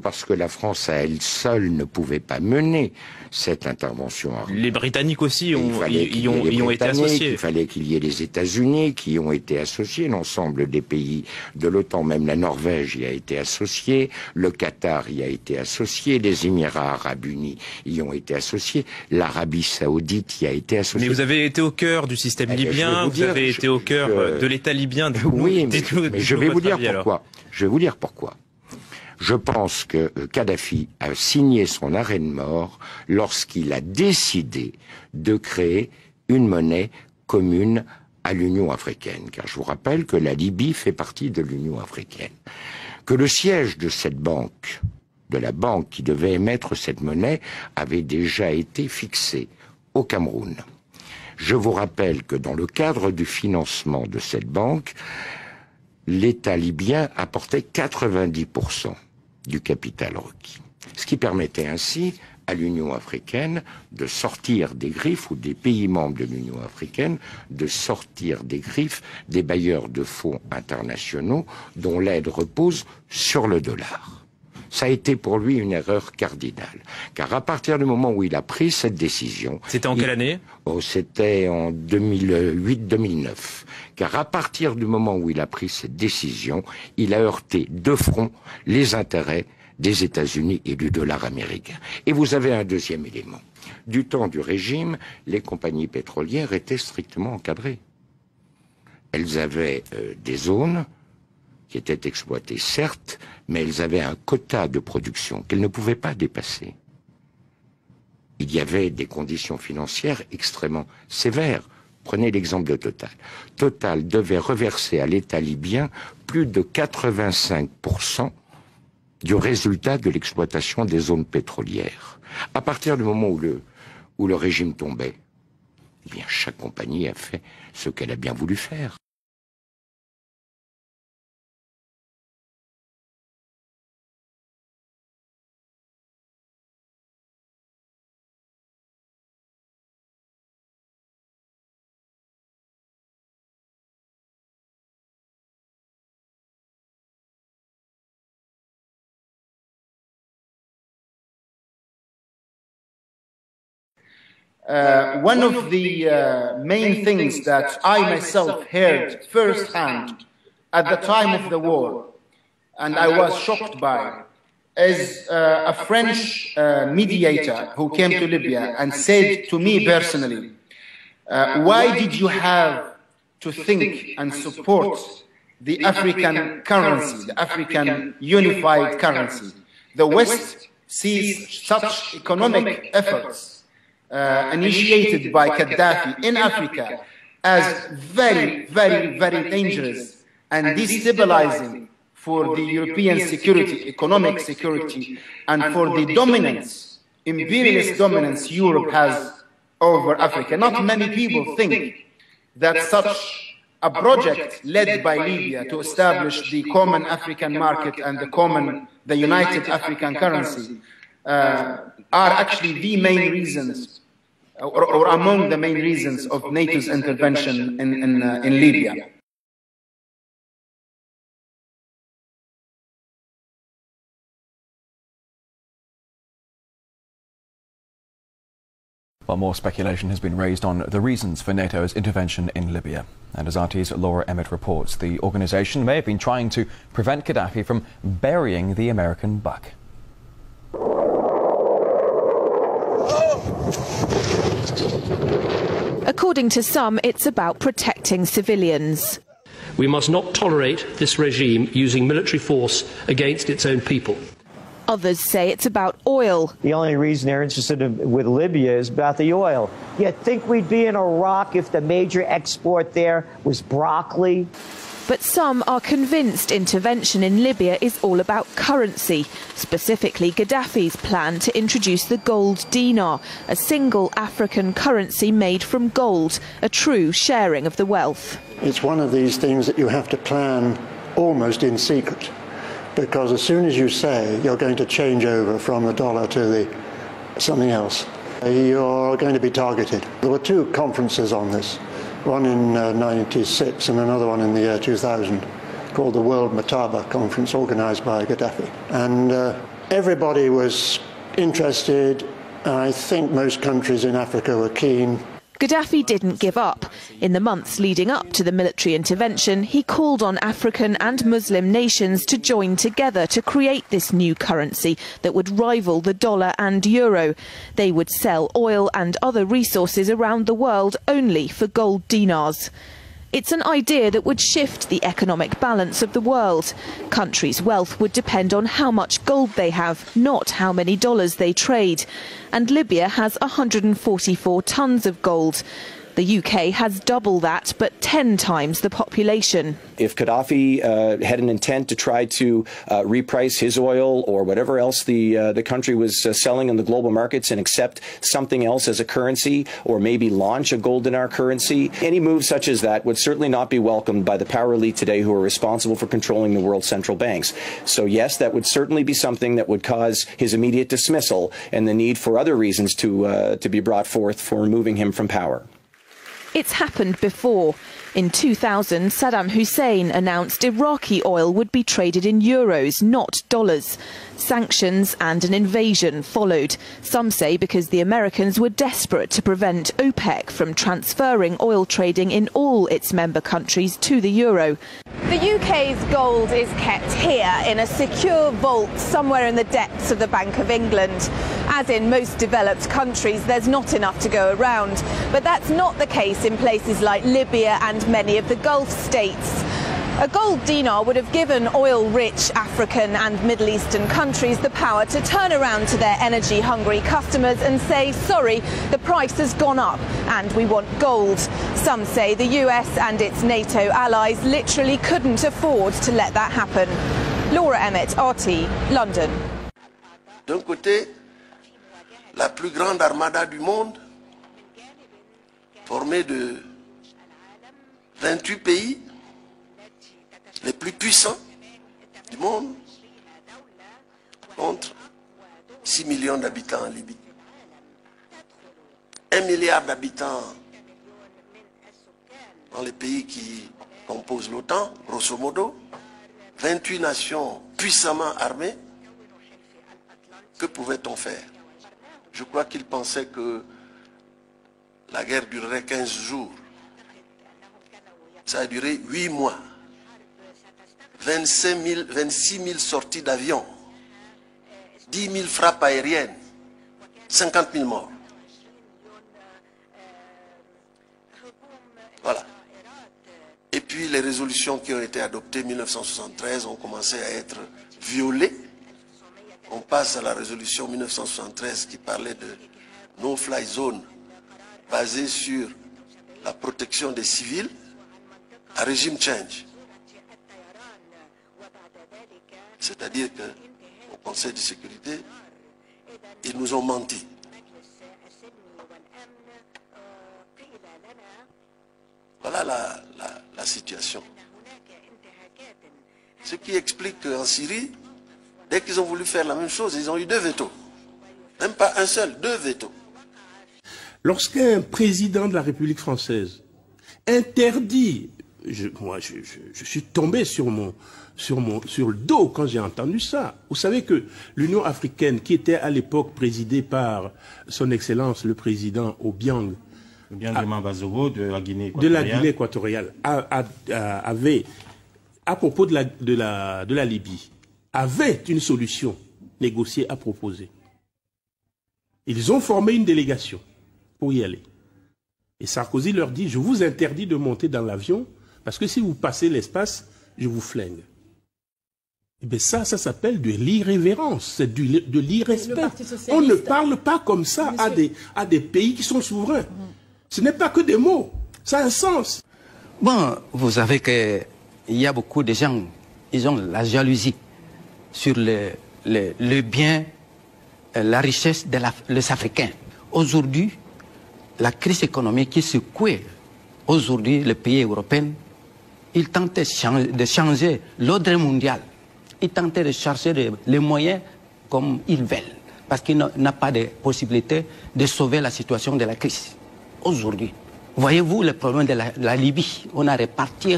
parce que la France à elle seule ne pouvait pas mener cette intervention. Les Britanniques aussi y ont été associés. Il fallait qu'il y ait les États-Unis qui ont été associés, l'ensemble des pays de l'OTAN, même la Norvège y a été associée, le Qatar y a été associé, les Émirats Arabes Unis y ont été associés, l'Arabie Saoudite y a été associée. Mais vous avez été au cœur du système libyen, vous avez été au cœur de l'État libyen. Oui, mais je vais vous dire pourquoi. Je vais vous dire pourquoi. Je pense que Kadhafi a signé son arrêt de mort lorsqu'il a décidé de créer une monnaie commune à l'Union africaine. Car je vous rappelle que la Libye fait partie de l'Union africaine. Que le siège de cette banque, de la banque qui devait émettre cette monnaie, avait déjà été fixé au Cameroun. Je vous rappelle que dans le cadre du financement de cette banque, l'État libyen apportait 90% du capital requis. Ce qui permettait ainsi à l'Union africaine de sortir des griffes, ou des pays membres de l'Union africaine, de sortir des griffes des bailleurs de fonds internationaux dont l'aide repose sur le dollar. Ça a été pour lui une erreur cardinale. Car à partir du moment où il a pris cette décision... C'était en quelle année ? C'était en 2008-2009. Car à partir du moment où il a pris cette décision, il a heurté de front les intérêts des États-Unis et du dollar américain. Et vous avez un deuxième élément. Du temps du régime, les compagnies pétrolières étaient strictement encadrées. Elles avaient des zones qui étaient exploitées, certes, mais elles avaient un quota de production qu'elles ne pouvaient pas dépasser. Il y avait des conditions financières extrêmement sévères. Prenez l'exemple de Total. Total devait reverser à l'État libyen plus de 85% du résultat de l'exploitation des zones pétrolières. À partir du moment où le régime tombait, eh bien, chaque compagnie a fait ce qu'elle a bien voulu faire. One of the main things that I myself heard firsthand at the time of the war, and I was shocked by, is a French mediator who came to Libya and said to me personally, why did you have to think and support the African currency, the African unified currency? The West sees such economic efforts initiated by Gaddafi in Africa as very, very, very dangerous and destabilizing for the European security, economic security, and for the dominance, imperialist dominance Europe has over Africa. Not many people think that such a project led by Libya to establish the common African market and the united African currency are actually the main reasons, or among the main reasons of NATO's intervention in Libya. While more speculation has been raised on the reasons for NATO's intervention in Libya. And as RT's Laura Emmett reports, the organisation may have been trying to prevent Gaddafi from burying the American buck. According to some, it's about protecting civilians. We must not tolerate this regime using military force against its own people. Others say it's about oil. The only reason they're interested with Libya is about the oil. You'd think we'd be in Iraq if the major export there was broccoli. But some are convinced intervention in Libya is all about currency, specifically Gaddafi's plan to introduce the gold dinar, a single African currency made from gold, a true sharing of the wealth. It's one of these things that you have to plan almost in secret, because as soon as you say you're going to change over from the dollar to something else, you're going to be targeted. There were two conferences on this. One in '96 and another one in the year 2000. called the World Mataba Conference organized by Gaddafi. And everybody was interested. I think most countries in Africa were keen. Gaddafi didn't give up. In the months leading up to the military intervention, he called on African and Muslim nations to join together to create this new currency that would rival the dollar and euro. They would sell oil and other resources around the world only for gold dinars. It's an idea that would shift the economic balance of the world. Countries' wealth would depend on how much gold they have, not how many dollars they trade. And Libya has 144 tons of gold. The UK has double that, but 10 times the population. If Gaddafi had an intent to try to reprice his oil or whatever else the country was selling in the global markets and accept something else as a currency, or maybe launch a gold dinar currency, any move such as that would certainly not be welcomed by the power elite today who are responsible for controlling the world's central banks. So yes, that would certainly be something that would cause his immediate dismissal and the need for other reasons to be brought forth for removing him from power. It's happened before. In 2000, Saddam Hussein announced Iraqi oil would be traded in euros, not dollars. Sanctions and an invasion followed. Some say because the Americans were desperate to prevent OPEC from transferring oil trading in all its member countries to the euro. The UK's gold is kept here in a secure vault somewhere in the depths of the Bank of England. As in most developed countries, there's not enough to go around. But that's not the case in places like Libya and many of the Gulf states. A gold dinar would have given oil-rich African and Middle Eastern countries the power to turn around to their energy-hungry customers and say, sorry, the price has gone up and we want gold. Some say the US and its NATO allies literally couldn't afford to let that happen. Laura Emmett, RT, London. D'un côté, la plus grande armada du monde, formée de 28 pays, les plus puissants du monde, contre 6 millions d'habitants en Libye. 1 milliard d'habitants dans les pays qui composent l'OTAN, grosso modo. 28 nations puissamment armées. Que pouvait-on faire? Je crois qu'ils pensaient que la guerre durerait 15 jours. Ça a duré 8 mois. 26 000 sorties d'avions, 10 000 frappes aériennes, 50 000 morts. Voilà. Et puis les résolutions qui ont été adoptées en 1973 ont commencé à être violées. On passe à la résolution 1973 qui parlait de no-fly zone basée sur la protection des civils à régime change. C'est-à-dire qu'au Conseil de sécurité, ils nous ont menti. Voilà la situation. Ce qui explique qu'en Syrie, dès qu'ils ont voulu faire la même chose, ils ont eu 2 vétos. Même pas un seul, 2 vétos. Lorsqu'un président de la République française interdit, moi je suis tombé sur le dos quand j'ai entendu ça. Vous savez que l'Union africaine, qui était à l'époque présidée par son Excellence le président Obiang, de la Guinée équatoriale, avait, à propos de la Libye, avait une solution négociée à proposer. Ils ont formé une délégation pour y aller. Et Sarkozy leur dit, je vous interdis de monter dans l'avion, parce que si vous passez l'espace, je vous flingue. Eh bien ça s'appelle de l'irrévérence, c'est de l'irrespect. On ne parle pas comme ça à des pays qui sont souverains. Ce n'est pas que des mots, ça a un sens. Bon, vous savez qu'il y a beaucoup de gens, ils ont la jalousie sur le bien, la richesse des Africains. Aujourd'hui, la crise économique qui secoue aujourd'hui les pays européens, ils tentent de changer l'ordre mondial. Ils tentent de chercher les moyens comme ils veulent. Parce qu'il n'y a pas de possibilité de sauver la situation de la crise. Aujourd'hui, voyez-vous le problème de la Libye? On a réparti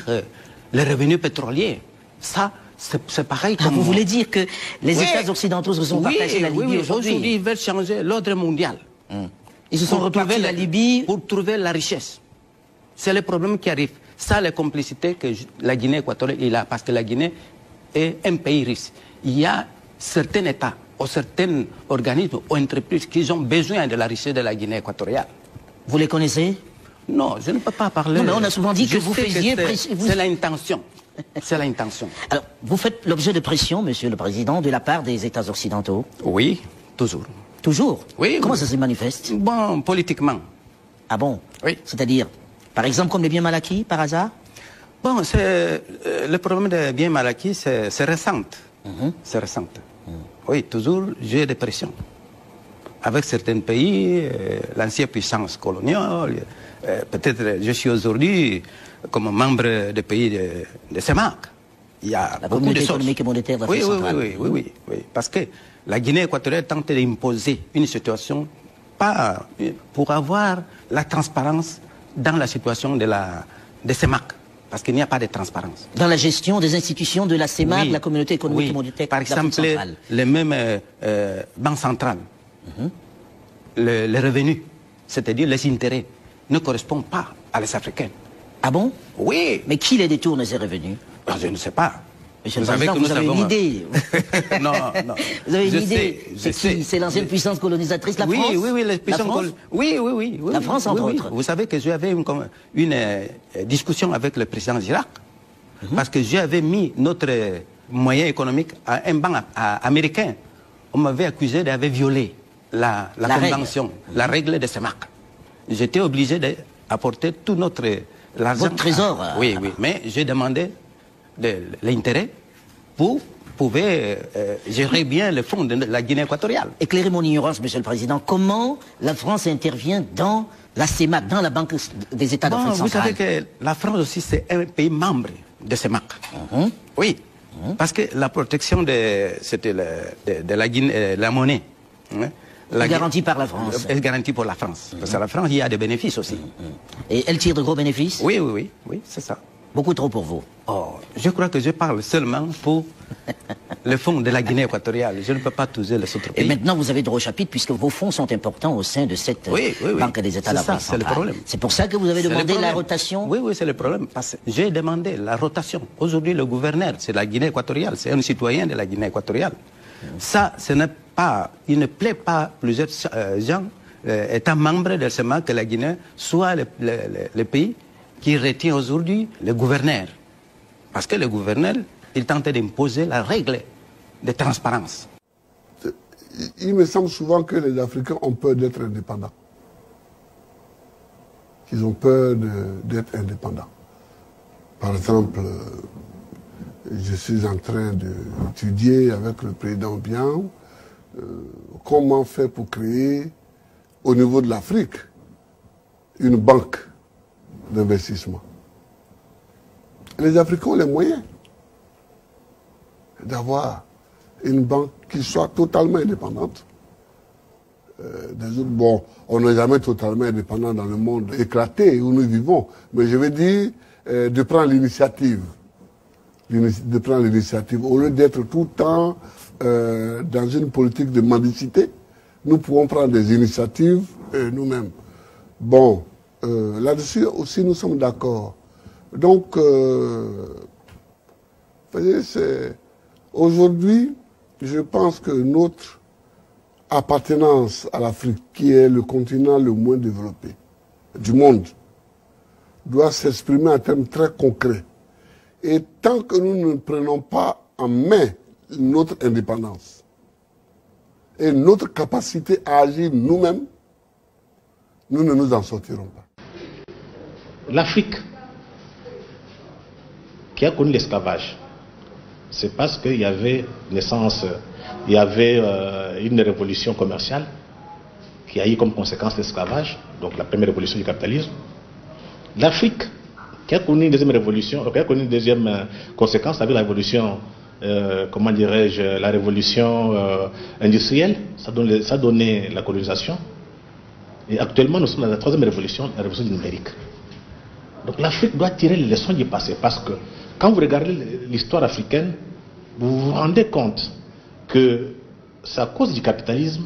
les revenus pétroliers. Ça, c'est pareil. Ah, vous voulez dire que les États occidentaux se sont partagés la Libye aujourd'hui? Aujourd'hui, ils veulent changer l'ordre mondial. Ils se sont retrouvés la Libye pour trouver la richesse. C'est le problème qui arrive. Ça, la complicité que la Guinée équatoriale a, parce que la Guinée est un pays riche. Il y a certains États ou certains organismes ou entreprises qui ont besoin de la richesse de la Guinée équatoriale. Vous les connaissez? Non, je ne peux pas parler. Non, mais on a souvent dit que vous faisiez pression. C'est l'intention. C'est l'intention. Alors, vous faites l'objet de pression, Monsieur le Président, de la part des États occidentaux? Oui, toujours. Toujours? Oui. Comment ça se manifeste? Bon, politiquement. Ah bon? Oui. C'est-à-dire, par exemple, comme les biens mal acquis, par hasard? Bon, le problème des biens mal acquis, c'est récent. C'est récent. Oui, toujours j'ai des pressions. Avec certains pays, l'ancienne puissance coloniale, peut-être je suis aujourd'hui comme membre des pays de CEMAC. Il y a la beaucoup communauté de choses. Économique et monétaire d'Afrique centrale. Oui, parce que la Guinée équatoriale tente d'imposer une situation pas pour avoir la transparence dans la situation de CEMAC. Parce qu'il n'y a pas de transparence. Dans la gestion des institutions de la CEMAC, oui, la communauté économique et monétaire par exemple, les mêmes banques centrales, les revenus, c'est-à-dire les intérêts, ne correspondent pas à les Africains. Ah bon? Oui. Mais qui les détourne ces revenus? Je ne sais pas. Monsieur le Président, vous avez une idée? Non. Vous avez une idée? C'est l'ancienne puissance colonisatrice, la France? Oui, la puissance oui. La France, entre autres. Vous savez que j'avais une discussion avec le président Chirac, parce que j'avais mis notre moyen économique à un banc américain. On m'avait accusé d'avoir violé la convention, la règle de CEMAC. J'étais obligé d'apporter tout notre l'argent. Votre trésor? Oui, mais j'ai demandé l'intérêt pour pouvoir gérer bien le fonds de la Guinée équatoriale. Éclairez mon ignorance, Monsieur le Président. Comment la France intervient dans la CEMAC, dans la Banque des États d'Afrique centrale? Vous savez que la France aussi, c'est un pays membre de CEMAC. Oui, parce que la protection de la Guinée, la monnaie, garantie par la France. Elle garantie pour la France. Parce que la France, il y a des bénéfices aussi. Et elle tire de gros bénéfices? Oui, c'est ça. Beaucoup trop pour vous? Je crois que je parle seulement pour le fonds de la Guinée équatoriale. Je ne peux pas toucher les autres pays. Et maintenant, vous avez droit au chapitre puisque vos fonds sont importants au sein de cette Banque des États d'Afrique centrale. C'est le problème. C'est pour ça que vous avez demandé la rotation? Oui, c'est le problème. Parce que j'ai demandé la rotation. Aujourd'hui, le gouverneur, c'est la Guinée équatoriale. C'est un citoyen de la Guinée équatoriale. Ça, il ne plaît pas plusieurs gens, étant membres de CEMAC, que la Guinée soit le pays qui retient aujourd'hui le gouverneur. Parce que le gouverneur, il tente d'imposer la règle de transparence. Il me semble souvent que les Africains ont peur d'être indépendants. Ils ont peur d'être indépendants. Par exemple, je suis en train d'étudier avec le président Bian comment faire pour créer au niveau de l'Afrique une banque d'investissement. Les Africains ont les moyens d'avoir une banque qui soit totalement indépendante des autres. Bon, on n'est jamais totalement indépendant dans le monde éclaté où nous vivons, mais je veux dire de prendre l'initiative. De prendre l'initiative. Au lieu d'être tout le temps dans une politique de mendicité, nous pouvons prendre des initiatives nous-mêmes. Bon, là-dessus aussi nous sommes d'accord. Donc, aujourd'hui, je pense que notre appartenance à l'Afrique, qui est le continent le moins développé du monde, doit s'exprimer en termes très concrets. Et tant que nous ne prenons pas en main notre indépendance et notre capacité à agir nous-mêmes, nous ne nous en sortirons pas. L'Afrique, qui a connu l'esclavage, c'est parce qu'il y avait naissance, il y avait une révolution commerciale qui a eu comme conséquence l'esclavage, donc la première révolution du capitalisme. L'Afrique, qui a connu une deuxième révolution, qui a connu une deuxième conséquence avec la révolution, comment dirais-je, la révolution industrielle, ça a donné la colonisation. Et actuellement, nous sommes dans la troisième révolution, la révolution numérique. Donc l'Afrique doit tirer les leçons du passé, parce que quand vous regardez l'histoire africaine, vous vous rendez compte que c'est à cause du capitalisme,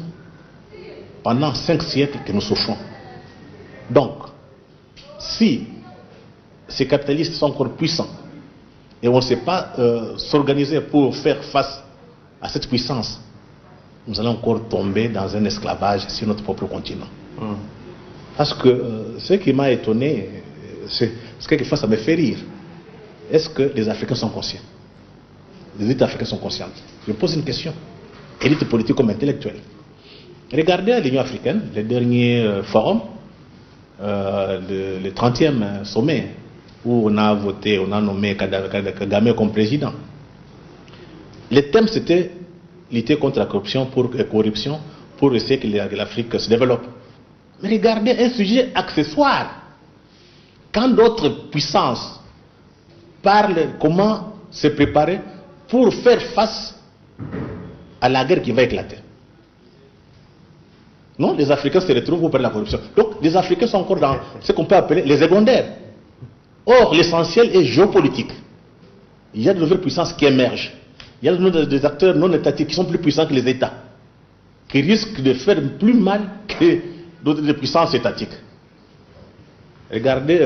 pendant 5 siècles, que nous souffrons. Donc, si ces capitalistes sont encore puissants, et on ne sait pas s'organiser pour faire face à cette puissance, nous allons encore tomber dans un esclavage sur notre propre continent. Parce que ce qui m'a étonné, c'est quelquefois ça me fait rire. Est-ce que les Africains sont conscients? Les élites africaines sont conscientes? Je pose une question. Élite politique comme intellectuelle. Regardez à l'Union africaine, le dernier forum, le 30e sommet, où on a voté, on a nommé Kagame comme président. Le thème c'était lutter contre la corruption pour essayer que l'Afrique se développe. Mais regardez un sujet accessoire. Quand d'autres puissances parlent comment se préparer pour faire face à la guerre qui va éclater. Non, les Africains se retrouvent pour perdre la corruption. Donc les Africains sont encore dans ce qu'on peut appeler les secondaires. Or, l'essentiel est géopolitique. Il y a de nouvelles puissances qui émergent. Il y a des acteurs non étatiques qui sont plus puissants que les États, qui risquent de faire plus mal que d'autres puissances étatiques. Regardez,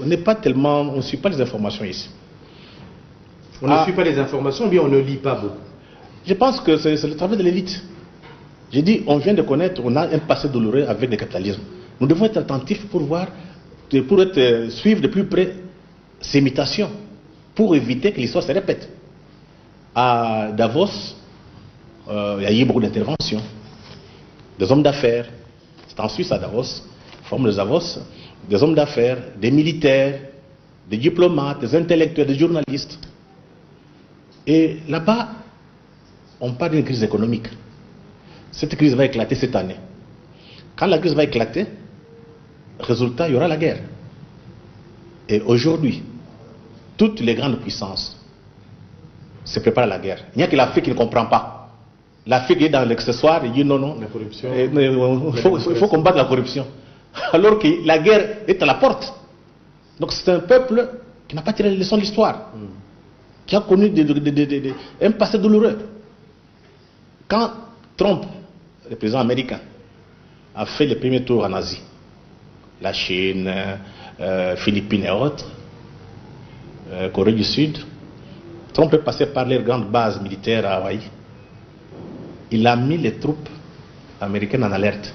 on n'est pas tellement, on ne suit pas les informations ici. On ne suit pas les informations, ou bien on ne lit pas beaucoup? Je pense que c'est le travail de l'élite. J'ai dit, on vient de connaître, on a un passé douloureux avec le capitalisme. Nous devons être attentifs pour voir, pour suivre de plus près ces mutations, pour éviter que l'histoire se répète. À Davos, il y a eu beaucoup d'interventions, des hommes d'affaires. C'est en Suisse à Davos, forme de Davos, des hommes d'affaires, des militaires, des diplomates, des intellectuels, des journalistes. Et là-bas, on parle d'une crise économique. Cette crise va éclater cette année. Quand la crise va éclater, résultat, il y aura la guerre. Et aujourd'hui, toutes les grandes puissances se préparent à la guerre. Il n'y a que l'Afrique qui ne comprend pas. L'Afrique est dans l'accessoire, il dit non, non, il faut combattre la corruption. Alors que la guerre est à la porte. Donc c'est un peuple qui n'a pas tiré les leçons de l'histoire, qui a connu un passé douloureux. Quand Trump, le président américain, a fait le premier tour en Asie, la Chine, Philippines et autres, Corée du Sud, Trump est passé par les grandes bases militaires à Hawaï. Il a mis les troupes américaines en alerte.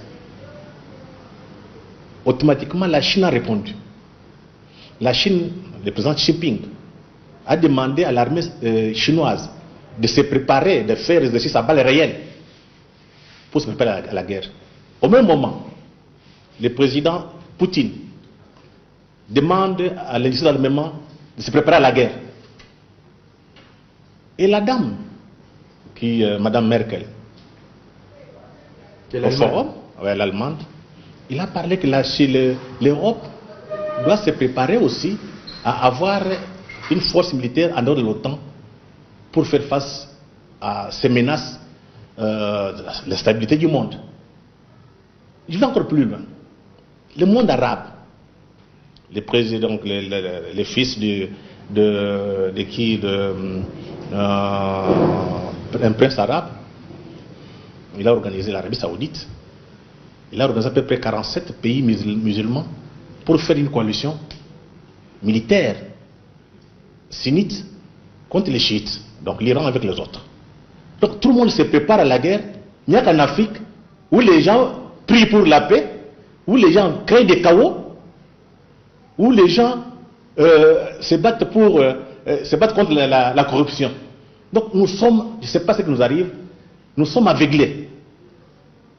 Automatiquement, la Chine a répondu. La Chine, le président Xi Jinping, a demandé à l'armée chinoise de se préparer, de faire exercice à balles réelles pour se préparer à la guerre. Au même moment, le président Poutine demande à l'industrie d'armement de se préparer à la guerre. Et la dame, Madame Merkel, au forum, l'Allemande, il a parlé que l'Europe doit se préparer aussi à avoir une force militaire en dehors de l'OTAN pour faire face à ces menaces de la stabilité du monde. Je vais encore plus loin. Le monde arabe, les présidents, les fils un prince arabe, il a organisé l'Arabie Saoudite. Il a organisé à peu près 47 pays musulmans pour faire une coalition militaire sunnite contre les chiites, donc l'Iran avec les autres. Donc tout le monde se prépare à la guerre. Il n'y a qu'en Afrique où les gens prient pour la paix, où les gens créent des chaos, où les gens se battent contre la corruption. Donc nous sommes, je ne sais pas ce qui nous arrive, nous sommes aveuglés.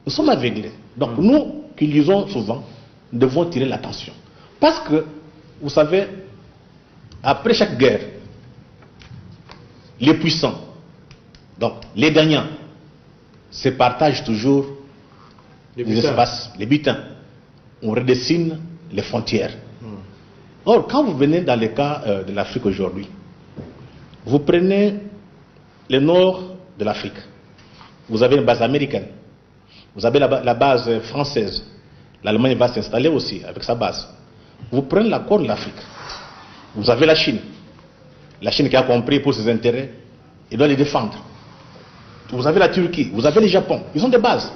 Nous sommes aveuglés. Donc nous, qui lisons souvent, devons tirer l'attention. Parce que, vous savez, après chaque guerre, les puissants, donc les gagnants, se partagent toujours les espaces, les butins. On redessine les frontières. Or, quand vous venez dans le cas de l'Afrique aujourd'hui, vous prenez le nord de l'Afrique. Vous avez une base américaine. Vous avez la base française. L'Allemagne va s'installer aussi avec sa base. Vous prenez la Corne de l'Afrique. Vous avez la Chine. La Chine qui a compris pour ses intérêts, il doit les défendre. Vous avez la Turquie, vous avez le Japon. Ils ont des bases.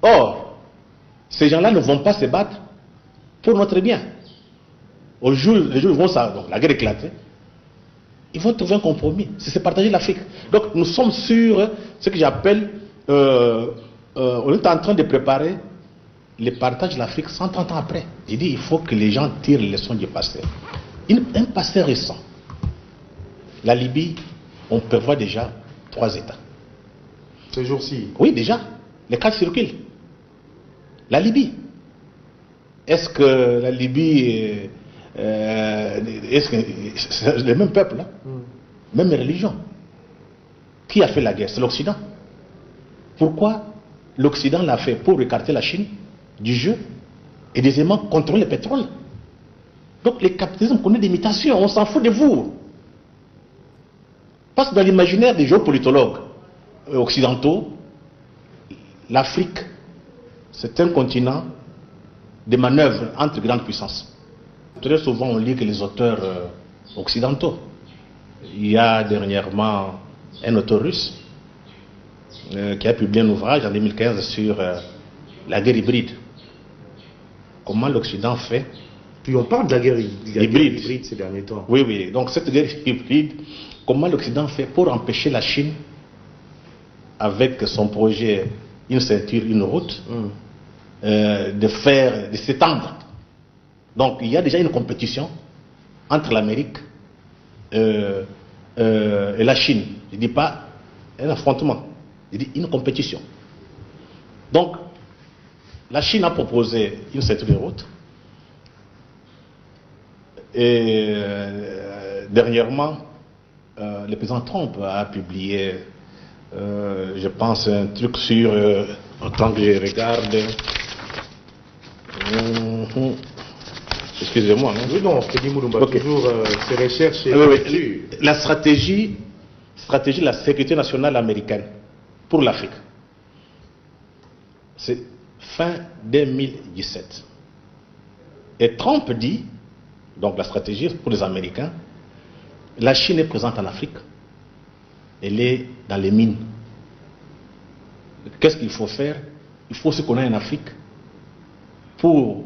Or, ces gens-là ne vont pas se battre pour notre bien. Le jour où ils vont donc, la guerre éclater, ils vont trouver un compromis. C'est partager l'Afrique. Donc nous sommes sur ce que j'appelle, on est en train de préparer le partage de l'Afrique 130 ans après. J'ai dit il faut que les gens tirent les leçons du passé. Un passé récent. La Libye, on prévoit déjà 3 États. Ce jour-ci? Oui, déjà. Les 4 circulent. La Libye. Est-ce que la Libye... est-ce que c'est le même peuple, hein? Même religion. Qui a fait la guerre? C'est l'Occident. Pourquoi l'Occident l'a fait? Pour écarter la Chine du jeu et deuxièmement contrôler le pétrole. Donc le capitalisme connaît des mutations, on s'en fout de vous. Parce que dans l'imaginaire des géopolitologues occidentaux, l'Afrique, c'est un continent de manœuvres entre grandes puissances. Très souvent, on lit que les auteurs occidentaux. Il y a dernièrement un auteur russe qui a publié un ouvrage en 2015 sur la guerre hybride. Comment l'Occident fait? Puis on parle de la guerre hybride ces derniers temps. Oui, oui. Donc cette guerre hybride, comment l'Occident fait pour empêcher la Chine, avec son projet Une ceinture, une route, de s'étendre. Donc il y a déjà une compétition entre l'Amérique et la Chine. Je ne dis pas un affrontement, je dis une compétition. Donc la Chine a proposé une ceinture de route et dernièrement le président Trump a publié je pense un truc sur en tant que je regarde excusez-moi. Oui, non, Freddy Mulumba, okay. Toujours ses recherches. La stratégie de la sécurité nationale américaine pour l'Afrique, c'est fin 2017. Et Trump dit, donc la stratégie pour les Américains, la Chine est présente en Afrique, elle est dans les mines. Qu'est-ce qu'il faut faire? Il faut ce qu'on a en Afrique pour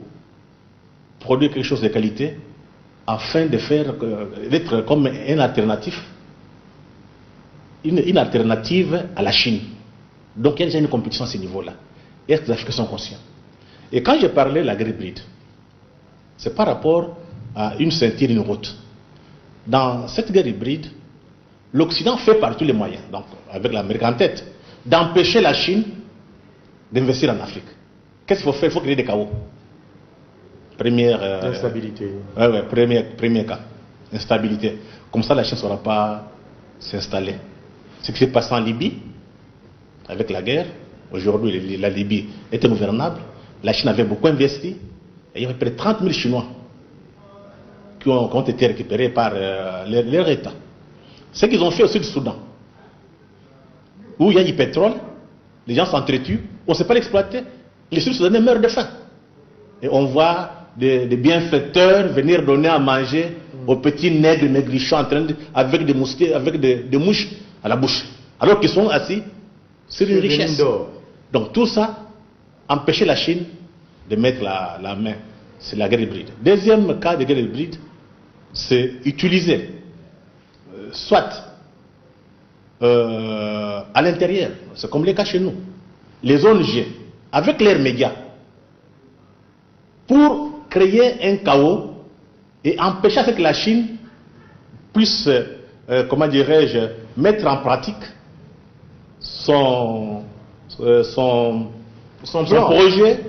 produire quelque chose de qualité afin de faire d'être comme une alternative à la Chine. Donc il y a déjà une compétition à ce niveau-là. Est-ce que les Africains sont conscients? Et quand j'ai parlé de la guerre hybride, c'est par rapport à une ceinture, une route. Dans cette guerre hybride, l'Occident fait par tous les moyens, donc avec l'Amérique en tête, d'empêcher la Chine d'investir en Afrique. Qu'est-ce qu'il faut faire? Il faut créer des chaos. Première instabilité. Premier cas, instabilité. Comme ça, la Chine ne saura pas s'installer. Ce qui s'est passé en Libye, avec la guerre, aujourd'hui la Libye était gouvernable, la Chine avait beaucoup investi, et il y avait près de 30 000 Chinois qui ont été récupérés par leur État. Ce qu'ils ont fait au sud du Soudan, où il y a du pétrole, les gens s'entretuent, on ne sait pas l'exploiter, les Sud-Soudanais meurent de faim. Et on voit des bienfaiteurs venir donner à manger aux petits nègres maigrichons avec des moustiques, avec des mouches à la bouche, alors qu'ils sont assis sur une richesse. Donc tout ça, empêcher la Chine de mettre la main, c'est la guerre hybride. Deuxième cas de guerre hybride, c'est utiliser, soit à l'intérieur, c'est comme les cas chez nous, les ONG, avec leurs médias, pour créer un chaos et empêcher que la Chine puisse, comment dirais-je, mettre en pratique son projet,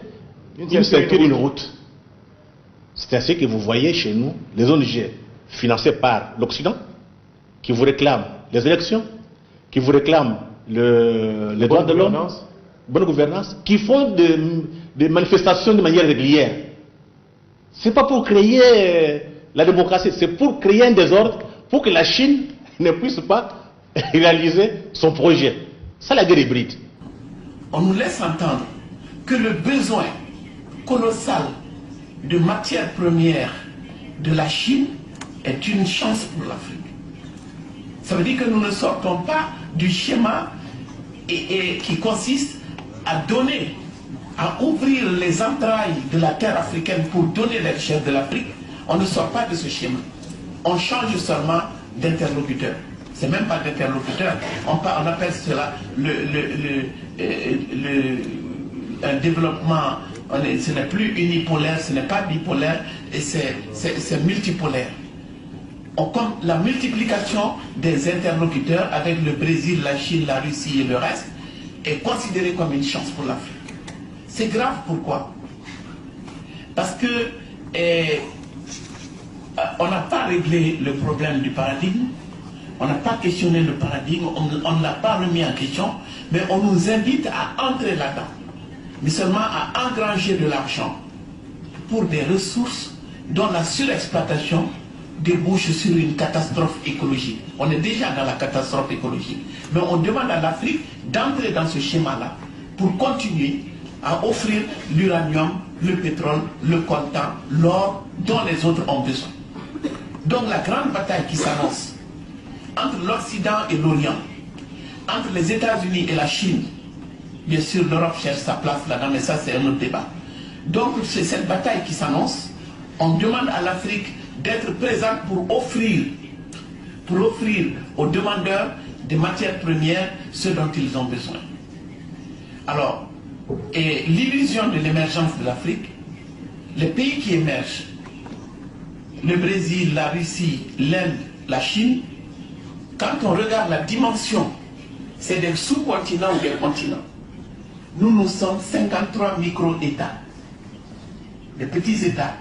une ceinture, une route. C'est ainsi que vous voyez chez nous les ONG financées par l'Occident qui vous réclament les élections, qui vous réclament les droits de l'homme, bonne gouvernance, qui font des manifestations de manière régulière. Ce n'est pas pour créer la démocratie, c'est pour créer un désordre, pour que la Chine ne puisse pas réaliser son projet. C'est la guerre hybride. On nous laisse entendre que le besoin colossal de matières premières de la Chine est une chance pour l'Afrique. Ça veut dire que nous ne sortons pas du schéma qui consiste à donner, à ouvrir les entrailles de la terre africaine pour donner les richesses de l'Afrique. On ne sort pas de ce schéma. On change seulement d'interlocuteur. C'est même pas d'interlocuteur. On appelle cela un développement. Ce n'est plus unipolaire, ce n'est pas bipolaire, et c'est multipolaire. Comme la multiplication des interlocuteurs avec le Brésil, la Chine, la Russie et le reste est considérée comme une chance pour l'Afrique. C'est grave, pourquoi? Parce que on n'a pas réglé le problème du paradigme, on n'a pas questionné le paradigme, on ne l'a pas remis en question, mais on nous invite à entrer là-dedans, mais seulement à engranger de l'argent pour des ressources dont la surexploitation débouche sur une catastrophe écologique. On est déjà dans la catastrophe écologique, mais on demande à l'Afrique d'entrer dans ce schéma-là pour continuer à offrir l'uranium, le pétrole, le coltan, l'or dont les autres ont besoin. Donc la grande bataille qui s'annonce entre l'Occident et l'Orient, entre les États-Unis et la Chine, bien sûr l'Europe cherche sa place là-dedans, mais ça c'est un autre débat. Donc c'est cette bataille qui s'annonce. On demande à l'Afrique d'être présente pour offrir aux demandeurs des matières premières ce dont ils ont besoin. Alors, et l'illusion de l'émergence de l'Afrique, les pays qui émergent, le Brésil, la Russie, l'Inde, la Chine, quand on regarde la dimension, c'est des sous-continents ou des continents. Nous sommes 53 micro-États, des petits États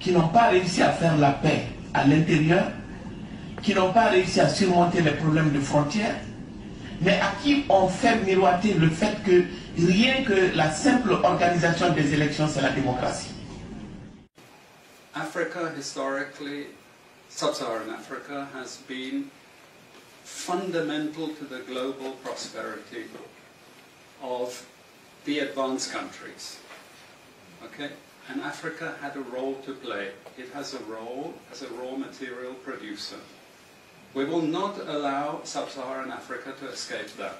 qui n'ont pas réussi à faire la paix à l'intérieur, qui n'ont pas réussi à surmonter les problèmes de frontières, mais à qui on fait miroiter le fait que rien que la simple organisation des élections, c'est la démocratie. Africa, historically, sub-Saharan Africa, has been fundamental to the global prosperity of the advanced countries. Okay? And Africa had a role to play. It has a role as a raw material producer. We will not allow sub-Saharan Africa to escape that.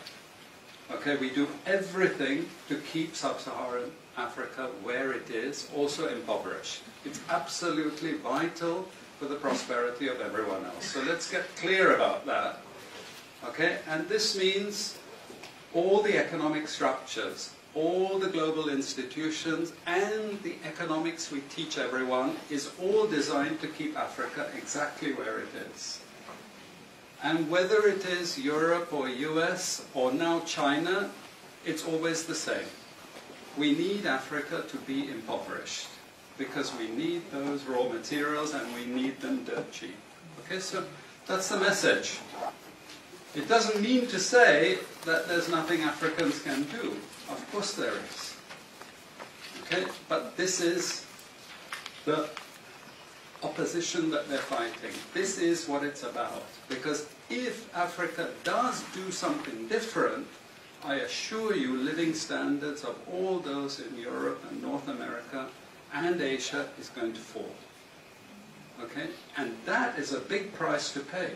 Okay, we do everything to keep sub-Saharan Africa where it is, also impoverished. It's absolutely vital for the prosperity of everyone else. So let's get clear about that. Okay, and this means all the economic structures, all the global institutions, and the economics we teach everyone is all designed to keep Africa exactly where it is. And whether it is Europe or US or now China, it's always the same. We need Africa to be impoverished because we need those raw materials and we need them dirt cheap. Okay, so that's the message. It doesn't mean to say that there's nothing Africans can do. Of course there is. Okay, but this is the opposition that they're fighting. This is what it's about. Because if Africa does do something different, I assure you living standards of all those in Europe and North America and Asia is going to fall. Okay? And that is a big price to pay.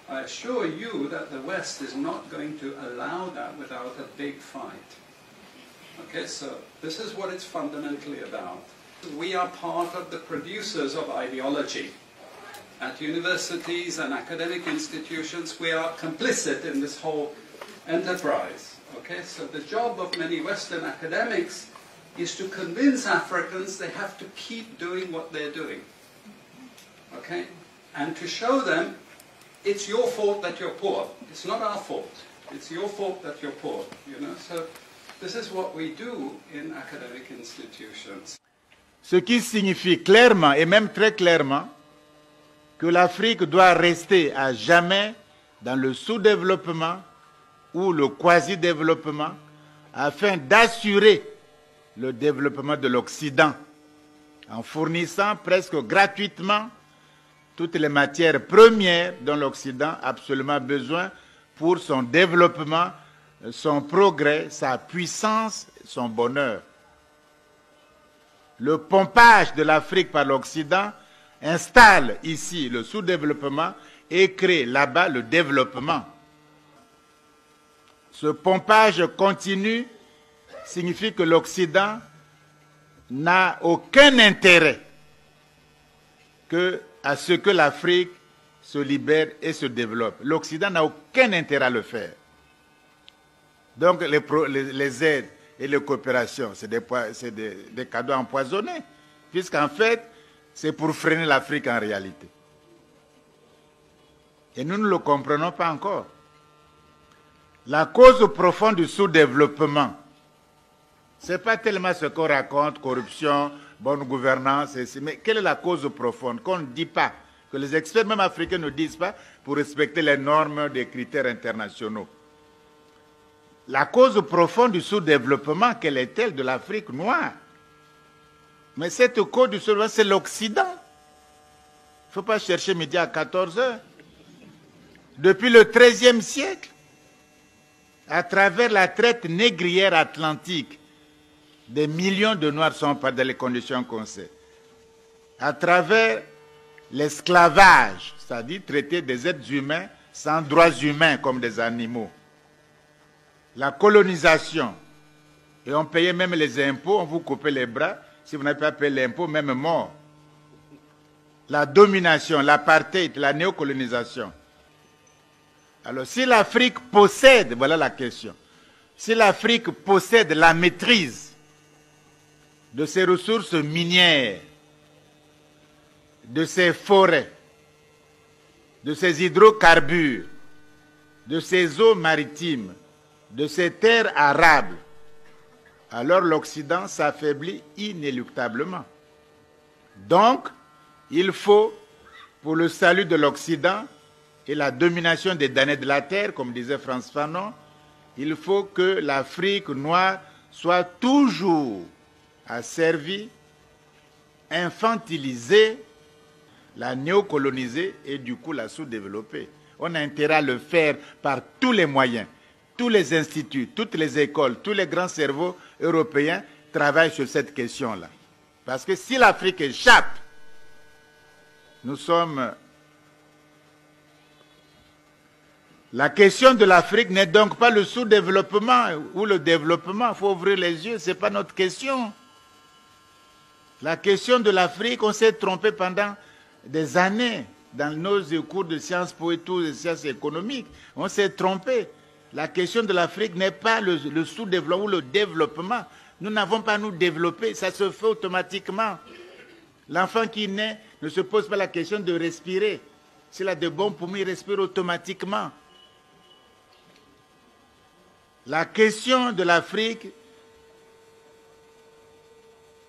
I assure you that the West is not going to allow that without a big fight. Okay, so this is what it's fundamentally about. We are part of the producers of ideology. At universities and academic institutions, we are complicit in this whole enterprise. Okay, so the job of many Western academics is to convince Africans they have to keep doing what they're doing. Okay, and to show them it's your fault that you're poor. It's not our fault. It's your fault that you're poor. You know, so this is what we do in academic institutions. Ce qui signifie clairement, et même très clairement, que l'Afrique doit rester à jamais dans le sous-développement ou le quasi-développement afin d'assurer le développement de l'Occident en fournissant presque gratuitement toutes les matières premières dont l'Occident a absolument besoin pour son développement, son progrès, sa puissance, son bonheur. le pompage de l'Afrique par l'Occident installe ici le sous-développement et crée là-bas le développement. Ce pompage continu signifie que l'Occident n'a aucun intérêt à ce que l'Afrique se libère et se développe. L'Occident n'a aucun intérêt à le faire. Donc les aides et les coopérations, c'est des cadeaux empoisonnés, puisqu'en fait, c'est pour freiner l'Afrique en réalité. Et nous ne le comprenons pas encore. La cause profonde du sous-développement, ce n'est pas tellement ce qu'on raconte, corruption, bonne gouvernance, mais quelle est la cause profonde qu'on ne dit pas, que les experts même africains ne disent pas pour respecter les normes des critères internationaux. La cause profonde du sous-développement, quelle est-elle de l'Afrique noire? Mais cette cause du sous-développement, c'est l'Occident. Il ne faut pas chercher midi à 14 heures. Depuis le XIIIe siècle, à travers la traite négrière atlantique, des millions de Noirs sont pas dans les conditions qu'on sait. À travers l'esclavage, c'est-à-dire traiter des êtres humains sans droits humains comme des animaux. La colonisation, et on payait même les impôts, on vous coupait les bras, si vous n'avez pas payé l'impôt, même mort. La domination, l'apartheid, la néocolonisation. Alors si l'Afrique possède, voilà la question, si l'Afrique possède la maîtrise de ses ressources minières, de ses forêts, de ses hydrocarbures, de ses eaux maritimes, de ses terres arables, alors l'Occident s'affaiblit inéluctablement. Donc, il faut, pour le salut de l'Occident et la domination des damnés de la terre, comme disait Frantz Fanon, il faut que l'Afrique noire soit toujours asservie, infantilisée, la néocoloniser et du coup la sous-développer. On a intérêt à le faire par tous les moyens. Tous les instituts, toutes les écoles, tous les grands cerveaux européens travaillent sur cette question-là. Parce que si l'Afrique échappe, nous sommes... La question de l'Afrique n'est donc pas le sous-développement ou le développement. Il faut ouvrir les yeux, ce n'est pas notre question. La question de l'Afrique, on s'est trompé pendant des années dans nos cours de sciences po et tout, de sciences économiques. On s'est trompé. La question de l'Afrique n'est pas le sous-développement ou le développement. Nous n'avons pas à nous développer, ça se fait automatiquement. L'enfant qui naît ne se pose pas la question de respirer. S'il a de bons poumons, il respire automatiquement. La question de l'Afrique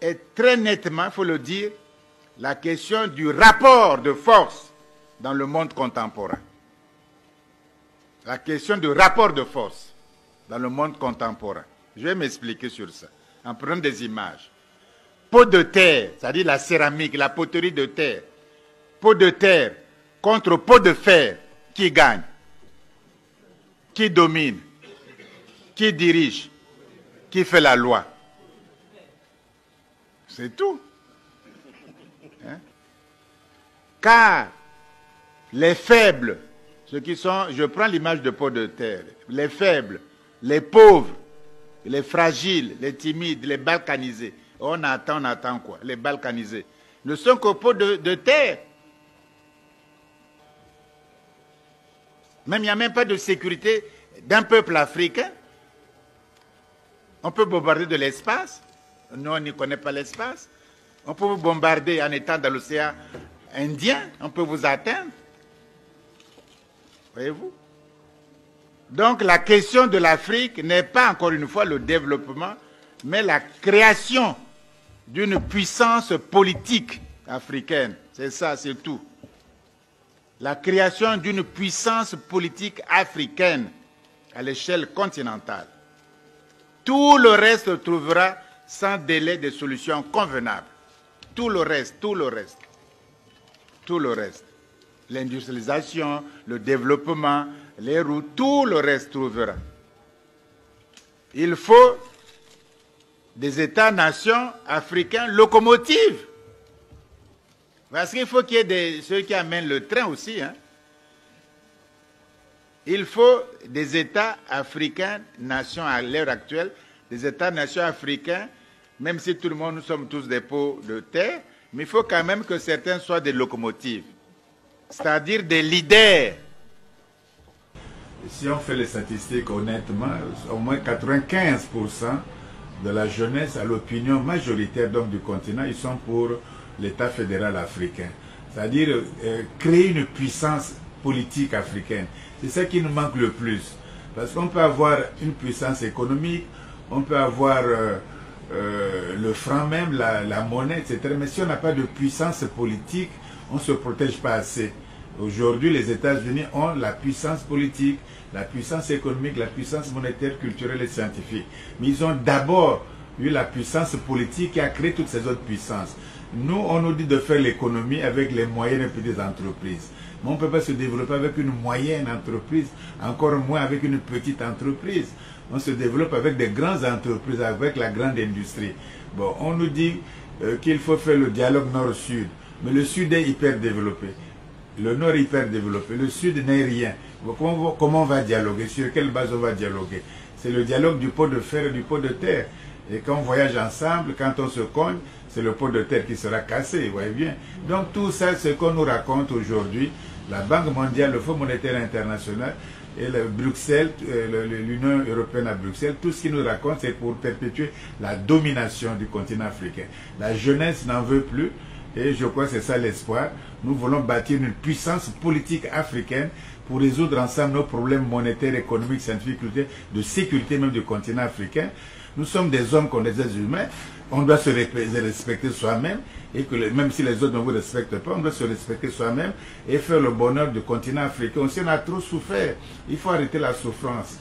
est très nettement, il faut le dire, la question du rapport de force dans le monde contemporain. La question du rapport de force dans le monde contemporain. Je vais m'expliquer sur ça, en prenant des images. Pot de terre, c'est-à-dire la céramique, la poterie de terre. Pot de terre contre pot de fer, qui gagne? Qui domine? Qui dirige? Qui fait la loi? C'est tout. Hein? Car les faibles, ceux qui sont, je prends l'image de pot de terre, les faibles, les pauvres, les fragiles, les timides, les balkanisés, on attend quoi? Les balkanisés ne sont qu'au pot de terre. Même il n'y a même pas de sécurité d'un peuple africain. On peut bombarder de l'espace. Nous, on n'y connaît pas l'espace. On peut vous bombarder en étant dans l'océan Indien. On peut vous atteindre. Voyez-vous? Donc la question de l'Afrique n'est pas encore une fois le développement, mais la création d'une puissance politique africaine. C'est ça, c'est tout. La création d'une puissance politique africaine à l'échelle continentale. Tout le reste trouvera sans délai des solutions convenables. Tout le reste. L'industrialisation, le développement, les routes, tout le reste trouvera. Il faut des États-nations africains locomotives. Parce qu'il faut qu'il y ait ceux qui amènent le train aussi. Hein. Il faut des États africains, nations à l'heure actuelle, des États-nations africains, même si tout le monde, nous sommes tous des pots de terre, mais il faut quand même que certains soient des locomotives, c'est-à-dire des leaders. Si on fait les statistiques honnêtement, au moins 95% de la jeunesse à l'opinion majoritaire donc, du continent, ils sont pour l'État fédéral africain. C'est-à-dire créer une puissance politique africaine. C'est ça qui nous manque le plus. Parce qu'on peut avoir une puissance économique, on peut avoir le franc même, la monnaie, etc. Mais si on n'a pas de puissance politique, on ne se protège pas assez. Aujourd'hui, les États-Unis ont la puissance politique, la puissance économique, la puissance monétaire, culturelle et scientifique. Mais ils ont d'abord eu la puissance politique qui a créé toutes ces autres puissances. Nous, on nous dit de faire l'économie avec les moyennes et petites entreprises. Mais on ne peut pas se développer avec une moyenne entreprise, encore moins avec une petite entreprise. On se développe avec des grandes entreprises, avec la grande industrie. Bon, on nous dit qu'il faut faire le dialogue nord-sud, mais le sud est hyper développé. Le nord est hyper développé, le sud n'est rien. Comment on va dialoguer? Sur quelle base on va dialoguer? C'est le dialogue du pot de fer et du pot de terre. Et quand on voyage ensemble, quand on se cogne, c'est le pot de terre qui sera cassé, vous voyez bien. Donc tout ça, c'est ce qu'on nous raconte aujourd'hui. La Banque mondiale, le Fonds monétaire international et Bruxelles, l'Union européenne à Bruxelles, tout ce qu'ils nous racontent, c'est pour perpétuer la domination du continent africain. La jeunesse n'en veut plus. Et je crois que c'est ça l'espoir. Nous voulons bâtir une puissance politique africaine pour résoudre ensemble nos problèmes monétaires, économiques, scientifiques, de sécurité même du continent africain. Nous sommes des hommes comme des êtres humains. On doit se respecter soi-même. Et que même si les autres ne vous respectent pas, on doit se respecter soi-même et faire le bonheur du continent africain. Aussi, on a trop souffert. Il faut arrêter la souffrance.